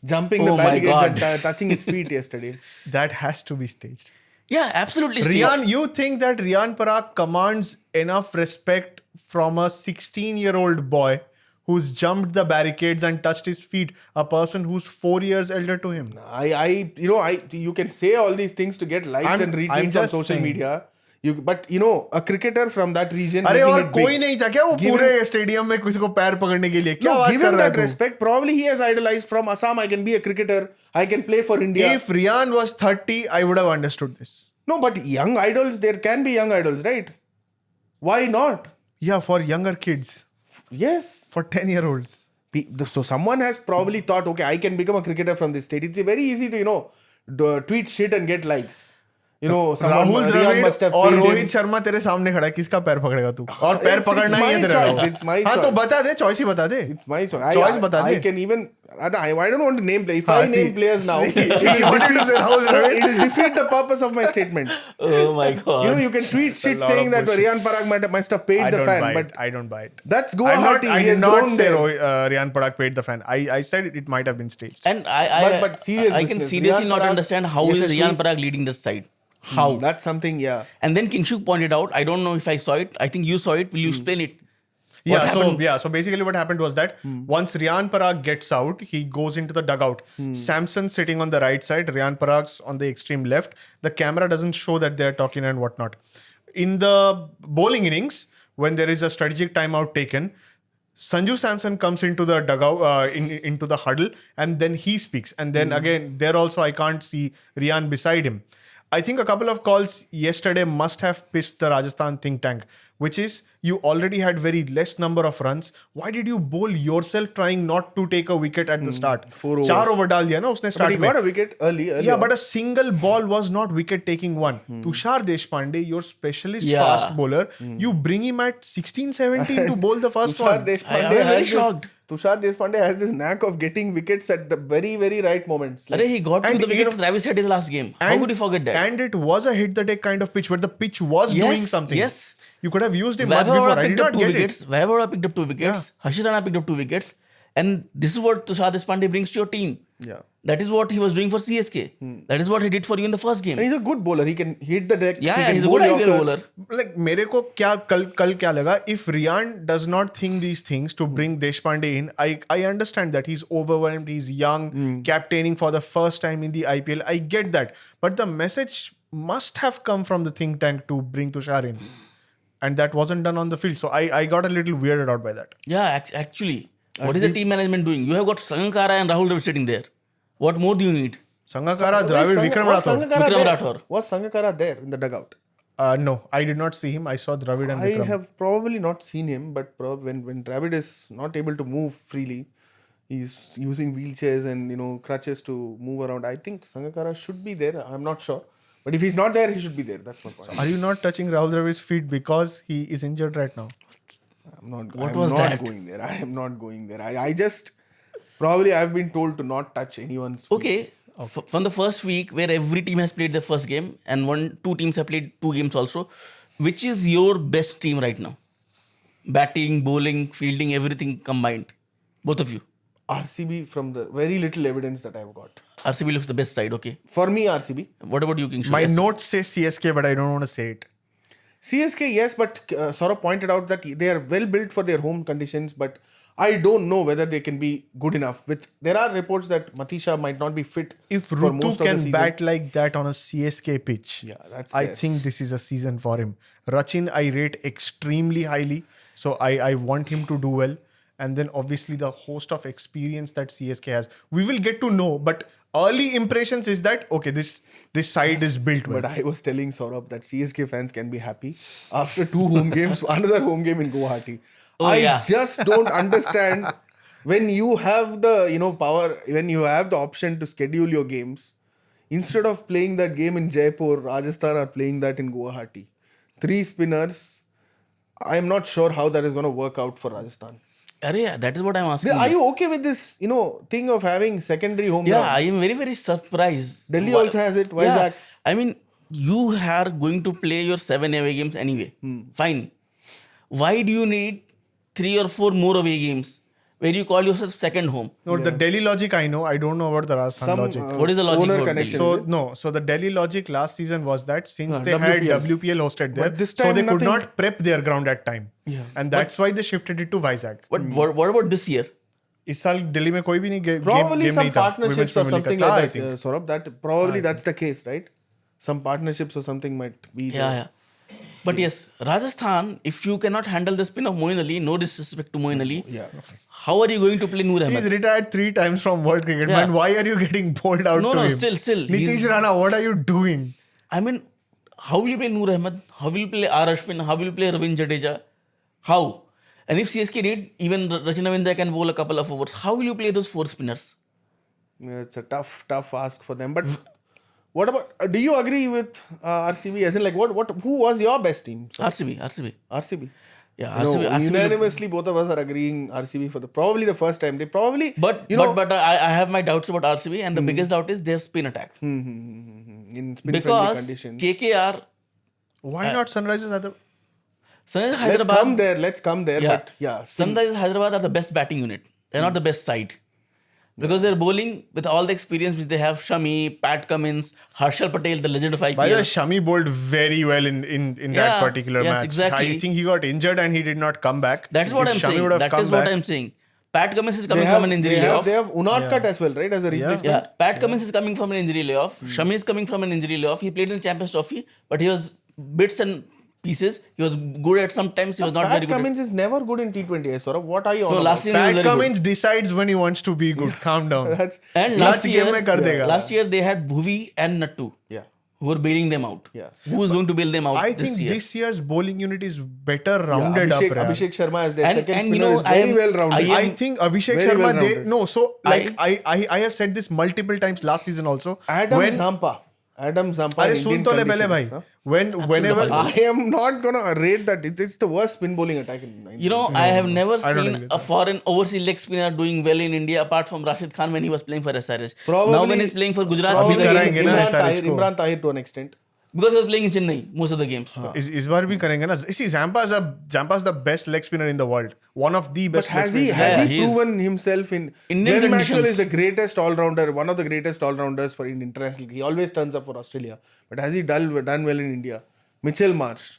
jumping Oh the my barricades God. and touching his feet yesterday. That has to be staged. yeah, absolutely. Steve. Riyan, you think that Riyan Parag commands enough respect from a 16-year-old boy who's jumped the barricades and touched his feet, a person who's 4 years elder to him? You can say all these things to get likes and retweets on just social saying. media. But a cricketer from that region. अरे making और it big, कोई नहीं था क्या वो Give पूरे stadium में किसी को पैर पकड़ने के लिए क्या No, बात give कर him रहा है that तू? respect. Probably he has idolized from Assam. I can be a cricketer. I can play for India. If Riyan was 30, I would have understood this. No, but young idols, there can be young idols, right? Why not? Yeah, for younger kids, Yes. for 10-year-olds. So someone has probably thought, okay, I can become a cricketer from this state. It's very easy to, tweet shit and get likes. Someone, Rahul Riyan must Dravid have और paid him. Rohit Sharma तेरे सामने खड़ा है, किसका पैर पकड़ेगा तू? और पैर It's पकड़ना ही my है तेरा choice, राहुल। it's my हाँ तो choice. बता दे, चॉइस ही बता दे। It's my choice. Choice बता I they. can even. I don't want to name players. If हाँ, I name players now, see, you wanted to say Rahul Dravid. it will defeat the purpose of my statement. Oh my God. You can tweet shit lot saying of that bullshit. Riyan Parag must have paid the fan, but I don't buy it. that's I Guwahati. He has did not grown say there. Riyan Parag paid the fan. I said it might have been staged. And I But serious can business. seriously Riyan not Parag, understand how is yashasvi. Riyan Parag leading this side. How? That's something, yeah. And then Kingshuk pointed out, I don't know if I saw it. I think you saw it. Will you explain it? So basically what happened was that once Riyan Parag gets out, he goes into the dugout. Samson sitting on the right side, Riyan Parag's on the extreme left. The camera doesn't show that they're talking and whatnot. In the bowling innings, when there is a strategic timeout taken, Sanju Samson comes into the dugout, into the huddle, and then he speaks. And then again, there also I can't see Riyan beside him. I think a couple of calls yesterday must have pissed the Rajasthan think tank, which is you already had very less number of runs. Why did you bowl yourself trying not to take a wicket at the start? 4 overs. 4 over डाल दिया ना उसने But start he में. got a wicket early. Yeah, on. but a single ball was not wicket taking one. Tushar Deshpande, your specialist Yeah. fast bowler, you bring him at 16, 17 to bowl the first Tushar one. Deshpande I was very has shocked. Tushar Deshpande has this knack of getting wickets at the very, very right moments. Like, Arey, he got to and the wicket it- of Travis Head in the last game. How could you forget that? And it was a hit the deck kind of pitch where the pitch was doing something. Yes. You could have used him much before. Vaibhav I did picked up not 2 get wickets. it. Vaibhav picked up 2 wickets. Harshit Rana picked up 2 wickets. And this is what Tushar Deshpande brings to your team. Yeah. That is what he was doing for CSK. That is what he did for you in the first game. And he's a good bowler. He can hit the deck. Yeah, he can he's a bowl good IPL Yorkers. bowler. Like मेरे को क्या कल क्या लगा, if Riyan does not think these things to bring Deshpande in, I understand that he's overwhelmed, he's young, captaining for the first time in the IPL. I get that, but the message must have come from the think tank to bring Tushar in, and that wasn't done on the field. So I got a little weirded out by that. Yeah, actually. What is the team management doing? You have got Sangakkara and Rahul Dravid sitting there. What more do you need? Sangakkara, Dravid, Vikram Rathore. Vikram Rathore. Was Sangakkara there in the dugout? No, I did not see him. I saw Dravid and I Vikram. have probably not seen him, but when Dravid is not able to move freely, he's using wheelchairs and crutches to move around. I think Sangakkara should be there. I'm not sure, but if he's not there, he should be there. That's my point. Are you not touching Rahul Dravid's feet because he is injured right now? I'm not. What I'm was not that? going there. I am not going there. I just probably I've been told to not touch anyone's. Feet. Okay. From the first week where every team has played their first game and 2 teams have played 2 games also, which is your best team right now? Batting, bowling, fielding, everything combined. Both of you. RCB from the very little evidence that I've got. RCB looks the best side, okay. For me, RCB. What about you, Kingshuk? My Yes. notes say CSK, but I don't want to say it. CSK, yes, but Saurabh pointed out that they are well built for their home conditions. But I don't know whether they can be good enough. There are reports that Matisha might not be fit If for Rutu most of the can season. bat like that on a CSK pitch, Yeah, that's I there. think this is a season for him. Rachin, I rate extremely highly. So I want him to do well. And then obviously the host of experience that CSK has. We will get to know, but early impressions is that, okay, this side is built well. But I was telling Saurabh that CSK fans can be happy after 2 home games, another home game in Guwahati. Oh, I yeah. just don't understand when you have the power, when you have the option to schedule your games, instead of playing that game in Jaipur, Rajasthan are playing that in Guwahati. 3 spinners. I am not sure how that is going to work out for Rajasthan. Arey, that is what I'm asking. Are you okay with this, thing of having secondary home Yeah, grounds? I am very, very surprised. Delhi Why- also has it. Why yeah, Zach? I mean, you are going to play your 7 away games anyway. Fine. Why do you need 3 or 4 more away games where you call yourself second home? No, the Delhi logic I know. I don't know about the Rajasthan logic. What is the logic owner about connection? Delhi? So the Delhi logic last season was that since they had WPL. WPL hosted there, But this so time they could nothing. not prep their ground at time. Yeah. And that's why they shifted it to Vizag. But what about this year? इस साल दिल्ली में कोई भी नहीं Probably game some नहीं था partnerships Women's or Premier League something का था, I like that, think. Saurabh. Probably that's the case, right? Some partnerships or something might be there. Yeah. But yes, Rajasthan, if you cannot handle the spin of Moeen Ali, no disrespect to Moeen Ali, Yeah. how are you going to play Noor He's Ahmed? retired 3 times from World Cricket. Yeah. Man, why are you getting bowled out No, to no, him? still. Nitish he's- Rana, what are you doing? I mean, how will you play Noor Ahmed? How will you play R. Ashwin? How will you play Ravin Jadeja? How? And if CSK need, even Rachina Vindhya can bowl a couple of overs. How will you play those 4 spinners? Yeah, it's a tough ask for them. But what about? Do you agree with RCB? As in, like, who was your best team? RCB. RCB. Yeah, No, RCB. unanimously, both of us are agreeing RCB for probably the first time. They probably, But I have my doubts about RCB, and the biggest doubt is their spin attack. in spin-friendly Because conditions. KKR, Why not Sunrisers Hyderabad? Sunrisers Let's Hyderabad. come there. But yeah, Sunrisers Hyderabad are the best batting unit. They're not the best side. Because they're bowling with all the experience which they have. Shami, Pat Cummins, Harshal Patel, the legend of IPL. By the way, Shami bowled very well in that Yeah, particular yes, match. exactly. I think he got injured and he did not come back. That's what If I'm Shami saying. would have That come is what back- I'm saying. Pat Cummins is they coming have, from an injury they have, layoff. they have Unadkat as well, right? As a replacement. Yeah, Pat Cummins is coming from an injury layoff. Shami is coming from an injury layoff. He played in the Champions Trophy, but he was bits and pieces. He was good at some times. He was not Pat very good. Cummins is never good in T20. Saurabh, what are you on No, about? last year he was Pat very good. Cummins decides when he wants to be good. Calm down. That's And Last game में कर देगा. last year they had Bhuvi and Nattu yeah. who were bailing them out. Yeah. Who is going to bail them out I this think year? this year's bowling unit is better Yeah, rounded up. Raya. Abhishek Sharma as their And- second and spinner you know, is very well I rounded. am- I think Abhishek Very Sharma, well-rounded. I have said this multiple times last season also. Adam when, Zampa. Adam Zampa. अरे in soon Indian तो ले पहले conditions, भाई. huh? Whenever Absolutely. I am not gonna rate that. It's the worst spin bowling attack in 90. You know, I have never I don't seen agree with a foreign overseas leg spinner doing well in India apart from Rashid Khan when he was playing for SRH. Probably- Now when he's playing for Gujarat, Probably he's again, कराएंगे ना SRH को. Imran Tahir to an extent. because he was playing in Chennai most of the games. इस बार भी करेंगे ना. See, Zampa is the best leg spinner in the world. One of the But best. has leg he spinners. Yeah, has he he's- proven himself in Indian Glenn Maxwell conditions. is the greatest all-rounder, one of the greatest all-rounders for in international. He always turns up for Australia. But has he done well in India? Mitchell Marsh,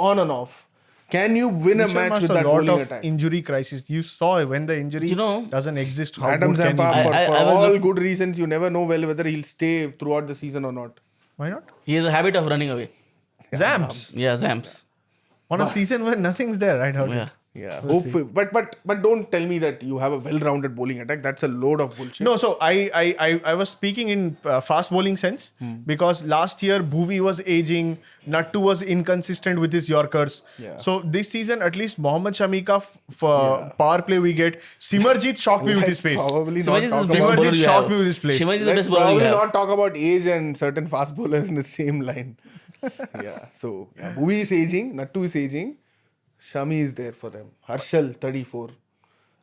on and off. Can you win a Mitchell match Marsh with a that lot bowling of attack? injury crisis. You saw when the injury You know, doesn't exist. How Adam good can Zampa, he be? for I was all look- good reasons, you never know whether he'll stay throughout the season or not. Why not? He has a habit of running away. Zamps Yeah, Zamps. on a season where nothing's there. I heard. Yeah. Yeah, hopefully. But don't tell me that you have a well-rounded bowling attack. That's a load of bullshit. No, so I was speaking in fast bowling sense because last year Bhuvi was aging, Nattu was inconsistent with his Yorkers. Yeah. So this season at least Mohammad Shami ka power play we get. Simarjit shocked me with his pace. Probably Shivaji not is talk the best about. Simarjit bowler you shocked have. me with his place. Shivaji is the Let's best bowler you probably have. not talk about age and certain fast bowlers in the same line. So Bhuvi is aging, Nattu is aging, Shami is there for them. Harshal 34,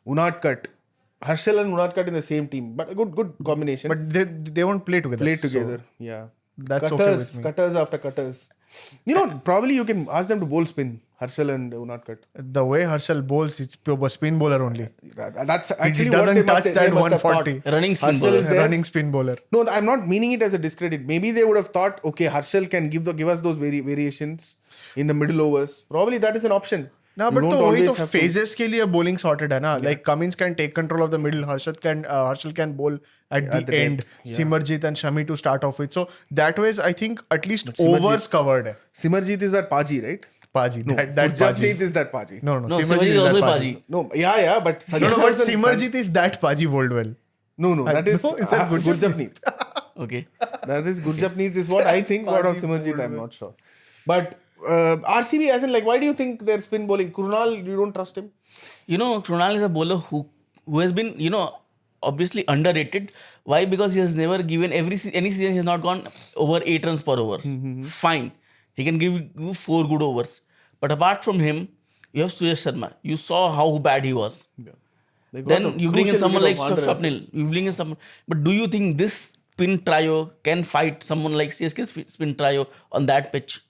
Unadkat. Harshal and Unadkat in the same team, but a good combination. But they won't play together. Play together, So yeah. that's okay cutters, with me. cutters after cutters. Probably you can ask them to bowl spin. Harshal and Unadkat. the way Harshal bowls, it's pure spin bowler only. That's He actually what doesn't they must, touch they that must have 140. thought. Running spin Harshal bowler. is there. Running spin bowler. No, I'm not meaning it as a discredit. Maybe they would have thought, okay, Harshal can give us those variations in the middle overs. Probably that is an option. ना You but don't तो वही तो always have to- phases के लिए bowling sorted है ना. Like Cummins can take control of the middle, Harshal can bowl at the end, depth, yeah. Simarjit and Shami to start off with. So that way I think at least Simarjit- overs covered है. Simarjit is that Paji, right? Paji, No, that Paji. Gurjapneet is that Paji. No, No, Simarjit is also that Paji. Paji. No, yeah, but No, but Samson- Simarjit is that Paji bowled well. No, that is No, it's that Gurjapneet. Okay. That is Gurjapneet is what I think. What of Simarjit, I'm not sure. But RCB, as in, like, why do you think they're spin bowling? Krunal, you don't trust him? You know, Krunal is a bowler who has been, obviously underrated. Why? Because he has never given any season he has not gone over 8 runs per over. Fine. He can give you 4 good overs. But apart from him, you have Suyash Sharma. You saw how bad he was. They got Then the you bring in crucial someone bit like of Andreas. Swapnil. You bring in someone. But do you think this spin trio can fight someone like CSK's spin trio on that pitch?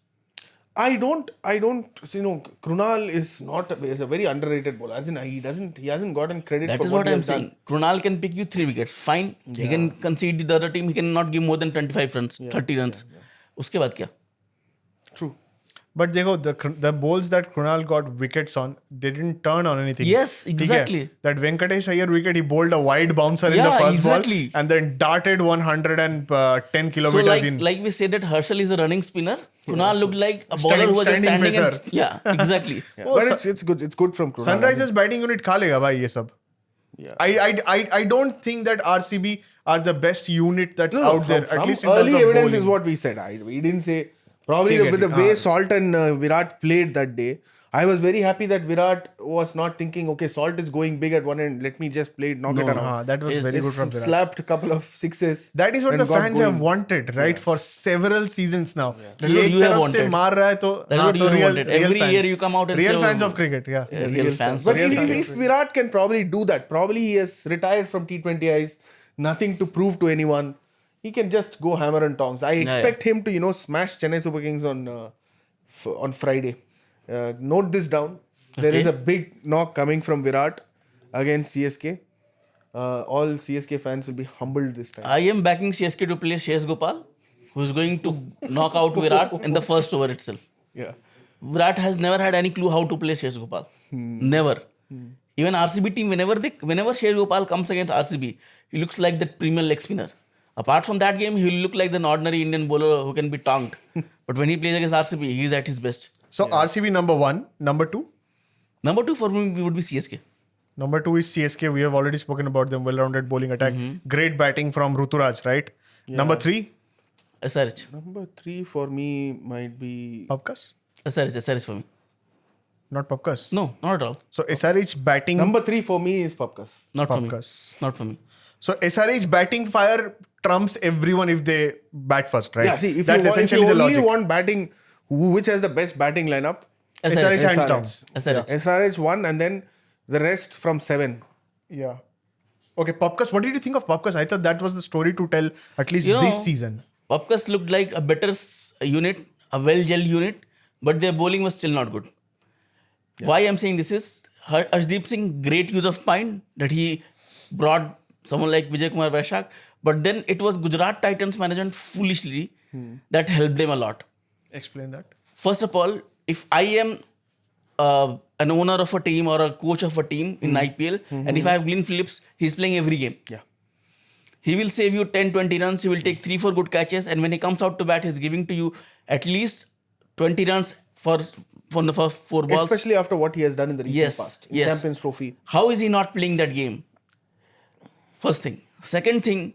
I don't, Krunal is a very underrated bowler. As in, he hasn't gotten credit That for is what what he I'm has saying. done. Krunal can pick you 3 wickets. Fine. He can concede to the other team. He cannot give more than 25 runs, 30 runs. उसके बाद क्या? True. But देखो the balls that Krunal got wickets on, they didn't turn on anything. Yes, ठीक है? exactly. That Venkatesh Iyer wicket, he bowled a wide bouncer in the Yeah, first exactly. ball and then darted 110 So kilometers in. like we said that Herschel is a running spinner. Krunal looked like a bowler Standing- who was just standing standing and pacer. yeah, exactly. Yeah. Oh, But it's good. It's good from Krunal. Sunrisers batting unit खा लेगा भाई ये सब. Yeah. I don't think that RCB are the best unit that's No, out there. from At least in early terms of evidence bowling. is what we said. We didn't say. Probably ठीक है, with the ठीक, way हाँ. Salt and Virat played that day, I was very happy that Virat was not thinking, okay, Salt is going big at one end, let me just play it, knock it around. that was Yes, very Just good from Virat. slapped a couple of sixes. That is what and the got fans going. have wanted, right? For several seasons now. That is what एक you have तरफ से wanted. मार रहा है तो That is हाँ, what you तो have real wanted. real Every fans. year you come out and real say, fans oh, of cricket, yeah. real fans. But real if, fans if Virat can probably do that, probably he has retired from T20Is, nothing to prove to anyone. He can just go hammer and tongs. I expect him to, smash Chennai Super Kings on Friday. Note this down. There Okay. is a big knock coming from Virat against CSK. All CSK fans will be humbled this time. I am backing CSK to play Shreyas Gopal, who is going to knock out Virat in the first over itself. Yeah. Virat has never had any clue how to play Shreyas Gopal. Never. Even RCB team, whenever Shreyas Gopal comes against RCB, he looks like the premier leg spinner. Apart from that game, he will look like an ordinary Indian bowler who can be tongued. But when he plays against RCB, he is at his best. So RCB number 1, number 2. Number 2 for me would be CSK. Number 2 is CSK. We have already spoken about them. Well-rounded bowling attack. Great batting from Ruturaj, right? Number 3, SRH. Number 3 for me might be... Pupkas. SRH for me. Not Pupkas. No, not at all. So SRH batting. Number 3 for me is Papkas. Not for me. Pupkas. Not for me. So SRH batting fire trumps everyone if they bat first, right? Yeah, see, if That's you essentially the only logic. want batting, which has the best batting lineup? SRH hands down. SRH. SRH 1 and then the rest from 7. Yeah. Okay, Pupkas. What did you think of Pupkas? I thought that was the story to tell at least this season. Pupkas looked like a better unit, a well-gelled unit, but their bowling was still not good. Why I'm saying this is Arshdeep Singh, great use of mind that he brought someone like Vijay Kumar Vaishak, but then it was Gujarat Titans management foolishly that helped them a lot. Explain that. First of all, if I am an owner of a team or a coach of a team in IPL, and if I have Glyn Phillips, he's playing every game. Yeah. He will save you 10-20 runs. He will take 3-4 good catches. And when he comes out to bat, he's giving to you at least 20 runs from the first 4 balls. Especially after what he has done in the recent past. In yes. Champions Trophy. How is he not playing that game? First thing. Second thing,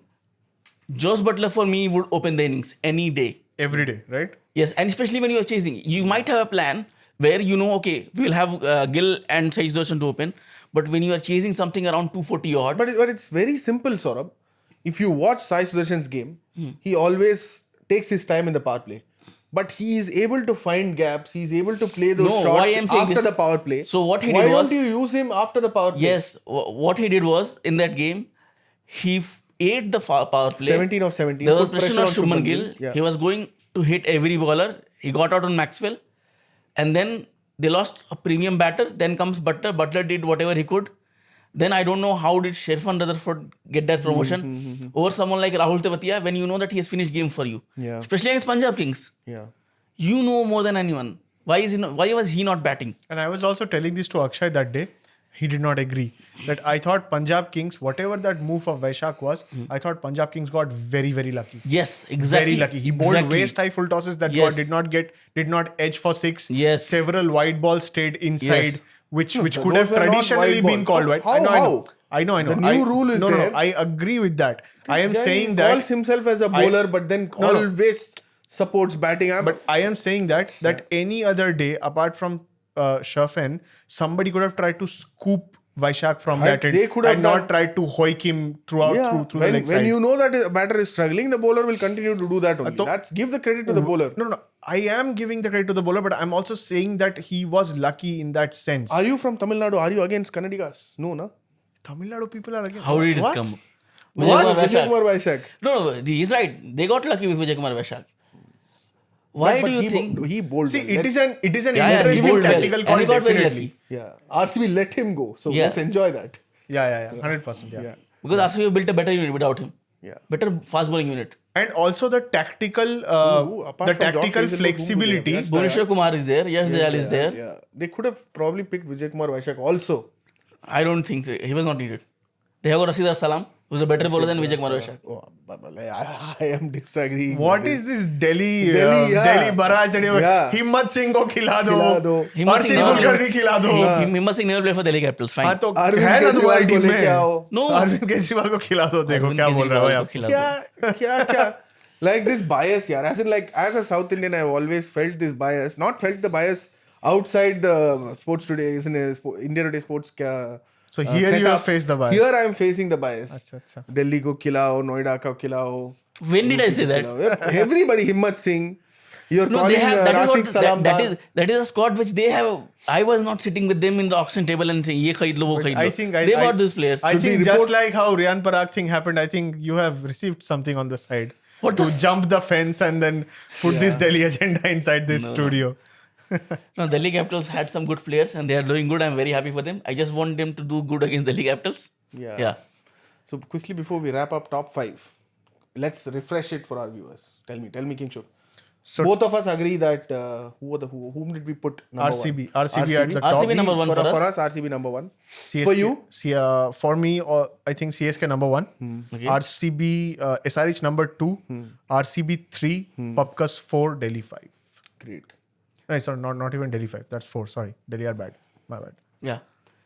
Josh Butler for me would open the innings any day. Every day, right? Yes, and especially when you are chasing. You might have a plan where okay, we will have Gill and Sai Sudarshan to open. But when you are chasing something around 240 odd. But it's very simple, Saurabh. If you watch Sai Sudarshan's game, he always takes his time in the power play. But he is able to find gaps. He's able to play those why shots I'm saying after this- the power play. So what he Why did was... don't you use him after the power play? Yes, what he did was, in that game, he ate the power play. 17 of 17. There was Put pressure on pressure on Shubman Shubman Gill. Gill. Yeah. He was going to hit every bowler. He got out on Maxwell. And then they lost a premium batter. Then comes Butler. Butler did whatever he could. Then I don't know how did Sherfan Rutherford get that promotion over someone like Rahul Dravid when you know that he has finished game for you. Yeah. Especially against Punjab Kings. Yeah. You know more than anyone. Why was he not batting? And I was also telling this to Akshay that day. He did not agree. That I thought Punjab Kings, whatever that move of Vaishak was, I thought Punjab Kings got very, very lucky. Yes, exactly. Very lucky. He bowled waist high full tosses that Yes. did not edge for 6. Yes. Several wide balls stayed inside, Yes. which No, could those have were not traditionally wide been balls. called wide. How? I know. The new rule is no, there. No, I agree with that. I am Guy saying calls that. himself as a bowler, but then No, no. always supports batting. But I am saying that any other day, apart from Shafen, somebody could have tried to scoop Vaishak from Right, that end they could have and done- not tried to hoik him throughout through when, the leg when side. you know that a batter is struggling, the bowler will continue to do that only. That's give the credit to the bowler. No. I am giving the credit to the bowler, but I'm also saying that he was lucky in that sense. Are you from Tamil Nadu? Are you against Kannadigas? No, no. Tamil Nadu people are against. How did it What? come? What? Kumar Vijay Vaishak. Kumar Vaishak. No, he's right. They got lucky with Vijay Kumar Vaishak. Why But do you he think? He bowled. See, well. it is an he interesting bowled well. tactical And call, he got very definitely. lucky. RCB let him go. So Yeah. let's enjoy that. Yeah, 100%. Yeah. Because RCB built a better unit without him. Yeah. Better fast bowling unit. And also the tactical, apart from Josh Hazelwood, flexibility. whom do they have? Bhuvneshwar Kumar is there. Yash Dayal is there. Yeah. They could have probably picked Vijay Kumar Vaishak also. I don't think so. He was not needed. They have got Rashid Salam, who's a better bowler than Vijay Kumar Vaishak. Oh, but I am disagreeing. What with is this Delhi yeah. barrage that you Yeah. Himmat Singh ko khila Khila do. do. Himmat Singh Arshdeep never- Kulkarni khila do. Himmat Singh never played for Delhi Capitals. Fine. हाँ तो अरविंद है ना तुम्हारी Kejriwal team को लेके में आओ। No. Arvind Kejriwal को खिला दो देखो Arvind क्या बोल रहा है भाई Kejriwal आप को खिला दो. Kya? Like this bias, yeah. As in, like, as a South Indian, I've always felt this bias. Not felt the bias outside the sports today, isn't it? India Today Sports. So here you setup. have faced the bias. Here I am facing the bias. अच्छा. Delhi ko khilao, Noida ko khilao. When did I say that? Khilao. Everybody, Himmat Singh. You're No, calling they have that is Rashid what, Salam. that is a squad which they have. I was not sitting with them in the auction table and saying ye kharid lo wo kharid lo. I think they bought those players. I Should we think just report- like how Riyan Parag thing happened, I think you have received something on the side What to the- jump the fence and then put this Delhi agenda inside this studio. No, Delhi Capitals had some good players and they are doing good. I'm very happy for them. I just want them to do good against Delhi Capitals. Yeah. So quickly before we wrap up top 5, let's refresh it for our viewers. Tell me, Kingshuk. So- Both of us agree that whom did we put number RCB. one? RCB at the top. RCB number one for us. RCB number 1. CSK, For you? For me, I think CSK number 1, Okay. RCB, SRH number 2, RCB 3, Pupkas 4, Delhi 5. Great. No, sorry, not even Delhi 5. That's 4. Sorry, Delhi are bad. My bad. Yeah.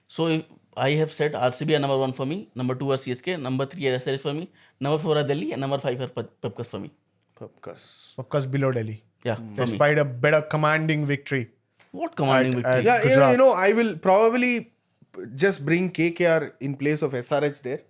So I have said RCB are number 1 for me. Number 2 are CSK. Number 3 are SRH for me. Number 4 are Delhi. And number 5 are Pupkas for me. Pupkas below Delhi. Yeah. For me. Despite a better commanding victory. What commanding At- victory? Yeah, Gujarat. I will probably just bring KKR in place of SRH there.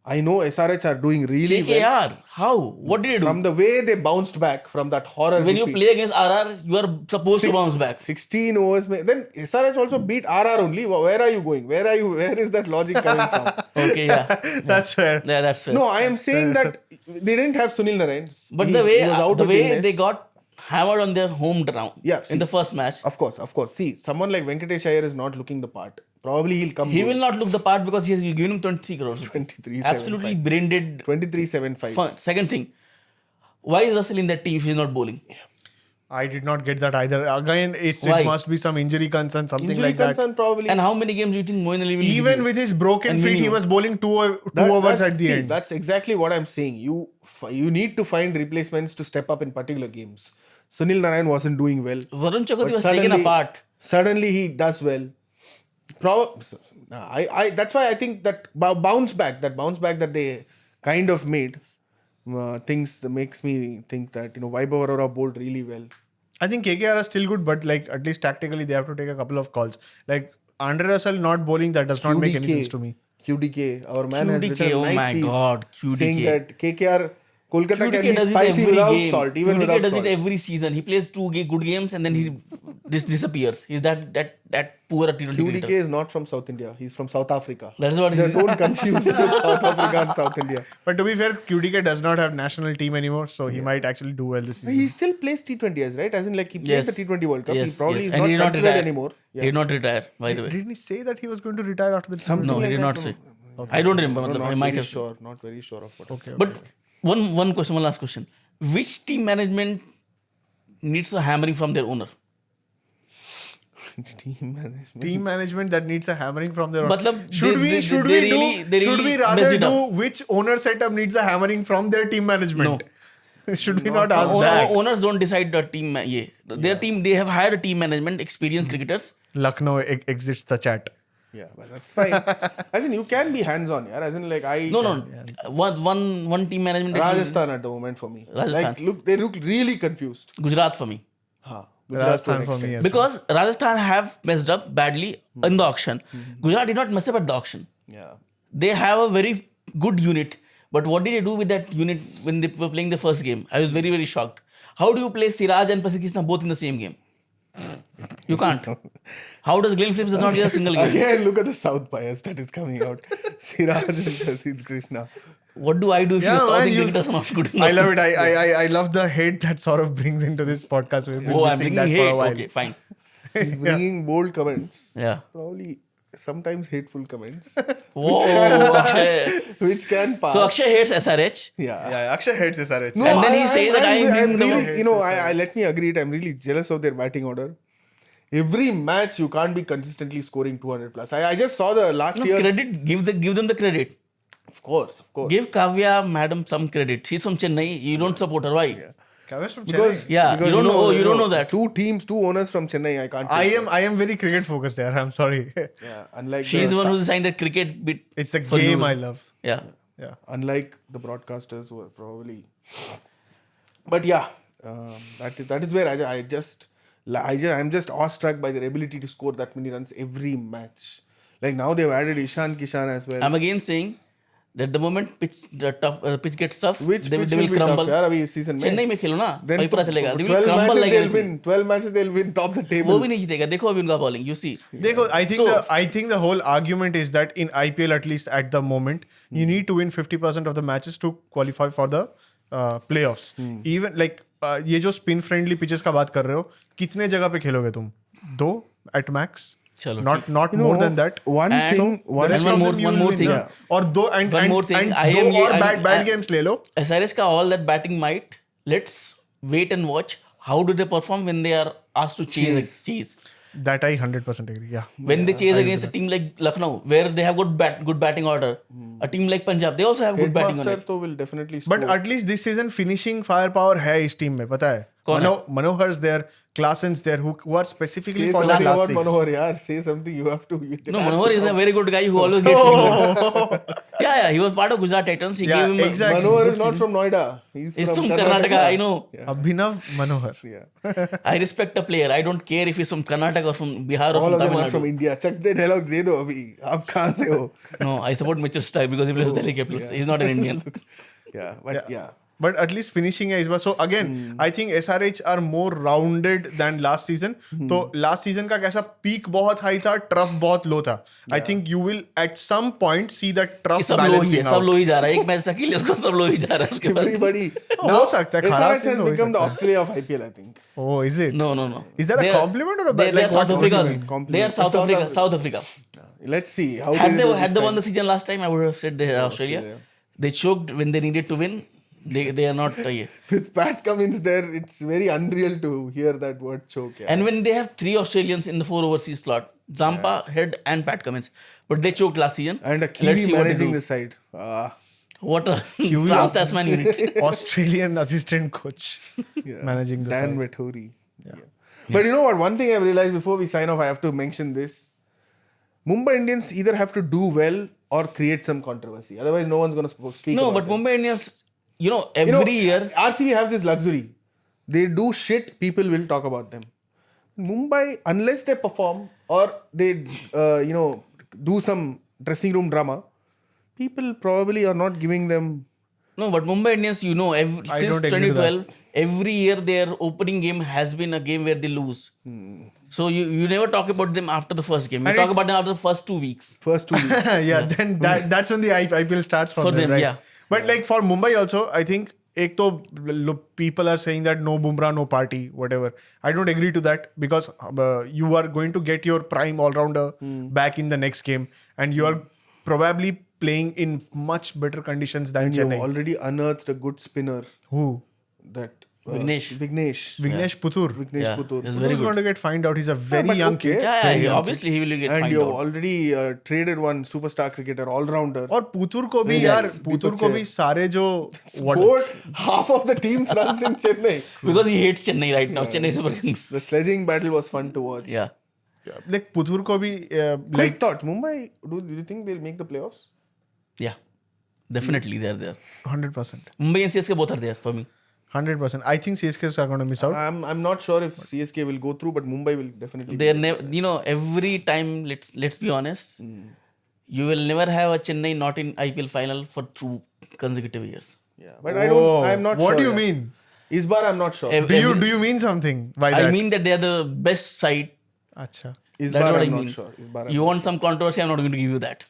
I know SRH are doing really well. KKR. How? What did you do? From the way they bounced back from that horror When you defeat. play against RR, you are supposed to bounce back. 16 overs. Then SRH also beat RR only. Where are you going? Where is that logic coming from? Okay, yeah. That's fair. Yeah, that's fair. No, I am saying that they didn't have Sunil Narayan. But He the way was out the with way illness. they got hammered on their home ground Yeah, see. in the first match, Of course. See, someone like Venkatesh Iyer is not looking the part. Probably he'll come he good. will not look the part because he has given him 23 crores. 23.75. Absolutely brain dead. 23.75. Fun. Second thing, why is Russell in that team if he's not bowling? I did not get that either. Again, it Why? must be some injury concern, something Injury like concern probably. And how many games do you think Moeen Ali will that. give Even you? with his broken And feet, he minimum. was bowling two That- overs that's- at the see, end. That's exactly what I'm saying. You need to find replacements to step up in particular games. Sunil Narayan wasn't doing well. Varun Chakravarti But was taken apart. Suddenly he does well. That's why I think that bounce back that they kind of made things that makes me think that Vaibhav Arora bowled really well. I think KKR are still good, but like at least tactically they have to take a couple of calls. Like Andre Russell not bowling, that does not make any sense to me. QDK, our man has QDK, written a oh nice my piece God, QDK. saying that KKR Kolkata can QDK be does it spicy every without game. salt, even QDK without does salt. it every season. He plays two good games and then he disappears. He's that poor at T20 QDK cricketer. is not from South India. He's from South Africa. That is what he is. Don't confuse South Africa and South India. But to be fair, QDK does not have national team anymore, so he might actually do well this season. He still plays T20s, right? As in, like, he played Yes. the T20 World Cup. Yes, he probably yes. is And not he did not considered retire. anymore. He did not retire, by the way. Didn't he say that he was going to retire after the Something No, he like did that, not no. say. I don't remember. No, matlab, not I might very have. sure. Not very sure of what. Okay. But one question, one last question. Which team management needs a hammering from their owner? Team management that needs a hammering from their Matlab, should we really rather mess it do up. which owner setup needs a hammering from their team management? Should we not ask Owner- that? Owners don't decide the team. Their team, they have hired a team management, experienced cricketers. Lucknow exits the chat. Yeah, but that's fine. As in, you can be hands-on, yeah. As in, like No. One team management. Rajasthan at the moment for me. Rajasthan. Like, they look really confused. Gujarat for me. Rajasthan for me. Yes. Because Rajasthan have messed up badly in the auction. Gujarat did not mess up at the auction. Yeah. They have a very good unit. But what did they do with that unit when they were playing the first game? I was very, very shocked. How do you play Siraj and Prasidh Krishna both in the same game? You can't. How does Glenn Phillips not get a single game? Again, look at the South bias that is coming out. Siraj and Prasidh Krishna. What do I do if Yeah, you saw man, the you- cricketers are not good enough? I love it. I love the hate that Saurabh brings into this podcast. We've been Oh, I'm missing bringing that for hate. a while. Okay, fine. He's bringing bold comments. Yeah. Probably sometimes hateful comments. Whoa, Akshay. Which can pass. So Akshay hates SRH. Yeah. Yeah, Akshay hates SRH. No, And then he says that I'm I'm being the really, one- you know, I let me agree it. I'm really jealous of their batting order. Every match you can't be consistently scoring 200 plus. I just saw the last No, year. credit. Give them the credit. Of course. Give Kavya madam some credit. She's from Chennai. You don't support her. Why? Kavesh from Because, Chennai. Yeah, you don't know. Oh, you don't know that. Two teams, two owners from Chennai. I can't. I am very cricket focused there. I'm sorry. Yeah, unlike She's the one who's signed that cricket bit. It's the for game you. I love. Yeah. Yeah. unlike the broadcasters who are probably. But yeah, that is where I'm just awestruck by their ability to score that many runs every match. Like now they've added Ishan Kishan as well. I'm again saying that the moment pitch gets tough, Which they pitch will will be crumble. tough, यार, अभी इस season में. चेन्नई में खेलो ना, Then वही पता तो चलेगा. They will 12 crumble matches like they'll anything. win. 12 matches they'll win top the वो table. भी नहीं जीतेगा. देखो अभी उनका bowling. You see. Dekho, So- I think the whole argument is that in IPL, at least at the moment, you need to win 50% of the matches to qualify for the playoffs. Even like ये जो spin friendly pitches का बात कर रहे हो, कितने जगह पे खेलोगे तुम? 2 at max. चलो. Not more than that. One And thing, The one rest one of more- them you one will more win, thing. yeah. और दो and One more thing. I दो am ये- और I- bad I- games ले लो. SRH का all that batting might. Let's wait and watch. How do they perform when they are asked to chase? That I 100% agree. Yeah. When they chase against a team like Lucknow, where they have got good batting order, a team like Punjab, they also have good batting headmaster order. तो will definitely score. But at least this season finishing firepower है इस team में, पता है? कौन है? Manohar's there, Klaassen's there, who are specifically say for the something class about 6. Manohar, yaar. Say something. You have to. No, Manohar is a very good guy who always gets single. Yeah, he was part of Gujarat Titans. He Yeah, gave him exactly. Manohar is not from Noida. He's from Karnataka. I know. Abhinav Manohar. Yeah. I respect a player. I don't care if he's from Karnataka or from Bihar or All from of them Tamil are from Nadu. India. Chuck the dialogue दे दो अभी. आप कहाँ से हो? No, I support Mitchell Starc because he plays Delhi Capitals. He's not an Indian. Yeah, but yeah. But at least finishing है इस बार. So again, I think SRH are more rounded than last season. तो last season का कैसा peak बहुत high था, trough बहुत low था. I think you will at some point see that trough सब लो ही है, balancing सब out. लो ही जा रहा है. एक मैच अकेले उसको सब लो ही जा रहा है उसके बाद. Everybody. हो सकता है, खराब SRH has season हो become the सकता है. Australia of IPL, I think. Oh, is it? No. Is that a compliment or a bad? They are Like South what Africa. compliment? They are South South Africa. Africa. South Africa. Let's see how Had they do they this won time. the season last time, I would have said they are Australia. Australia. They choked when they needed to win. They are not. With Pat Cummins there, it's very unreal to hear that word choke. Yeah. And when they have 3 Australians in the 4 overseas slot, Zampa, Head, and Pat Cummins, but they choked last season. And a Let's Kiwi see what they managing do. the side. What a Trans-Tasman unit. Australian assistant coach Yeah. managing the Dan side. Vettori. Yeah. But you know what? One thing I've realized before we sign off, I have to mention this. Mumbai Indians either have to do well or create some controversy. Otherwise, no one's going to speak No, about but them. Mumbai Indians, every year. RCB have this luxury. They do shit, people will talk about them. Mumbai, unless they perform or they, do some dressing room drama, people probably are not giving them. No, but Mumbai Indians, I since don't agree to 2012, every year their opening game has been a game where they lose. So you never talk about them after the first game. You And talk it's- about them after the first 2 weeks. First 2 weeks. Yeah, then that's when the IPL starts For them, right? yeah. But like for Mumbai also, I think एक तो people are saying that no Bumrah, no party, whatever. I don't agree to that because you are going to get your prime all-rounder back in the next game and you are probably playing in much better conditions than And you've Chennai. already unearthed a good spinner. Who? That Vignesh. Vignesh Puthur. Vignesh Yeah, Puthur. he's very Who's going good. to get fined out? He's a very but young okay. kid. Yeah, Very yeah, young obviously he will get And fined you've out. already traded one superstar cricketer, all-rounder. kid. और पुथुर को भी Yes. यार पुथुर को भी सारे जो Sport, half of the team runs in Chennai. Because he hates Chennai right now. Chennai Super Kings. The sledging battle was fun to watch. Yeah. like Puthur को भी Quick thought, Mumbai, do you think they'll make the playoffs? Yeah. Definitely they are there. 100%. Mumbai and CSK both are there for me. 100%. I think CSK are going to miss out. I'm not sure if CSK will go through, but Mumbai will definitely. They are never, every time, let's be honest, you will never have a Chennai not in IPL final for 2 consecutive years. Yeah, but I'm not sure. What do you yeah. mean? Is bar I'm not sure. Ev- Do you mean something by that? I mean that they are the best side. Acha. Is That's bar what I'm I not mean. sure. Is bar You want some controversy? I'm not going to give you that.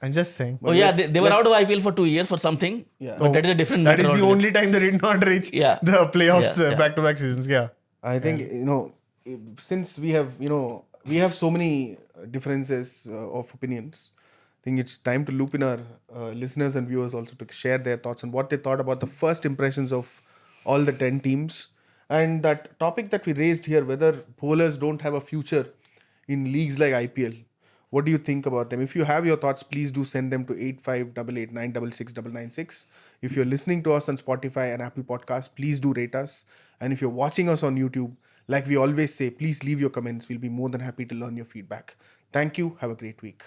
I'm just saying. Oh yeah, let's- they were out of IPL for 2 years for something. Yeah. But that is a different That matter. is the altogether. only time they did not reach Yeah. the playoffs Yeah, yeah. back-to-back seasons. Yeah. I think since we have we have so many differences of opinions. I think it's time to loop in our listeners and viewers also to share their thoughts on what they thought about the first impressions of all the 10 teams and that topic that we raised here, whether bowlers don't have a future in leagues like IPL. What do you think about them? If you have your thoughts, please do send them to 8588966996. If you're listening to us on Spotify and Apple Podcasts, please do rate us. And if you're watching us on YouTube, like we always say, please leave your comments. We'll be more than happy to learn your feedback. Thank you. Have a great week.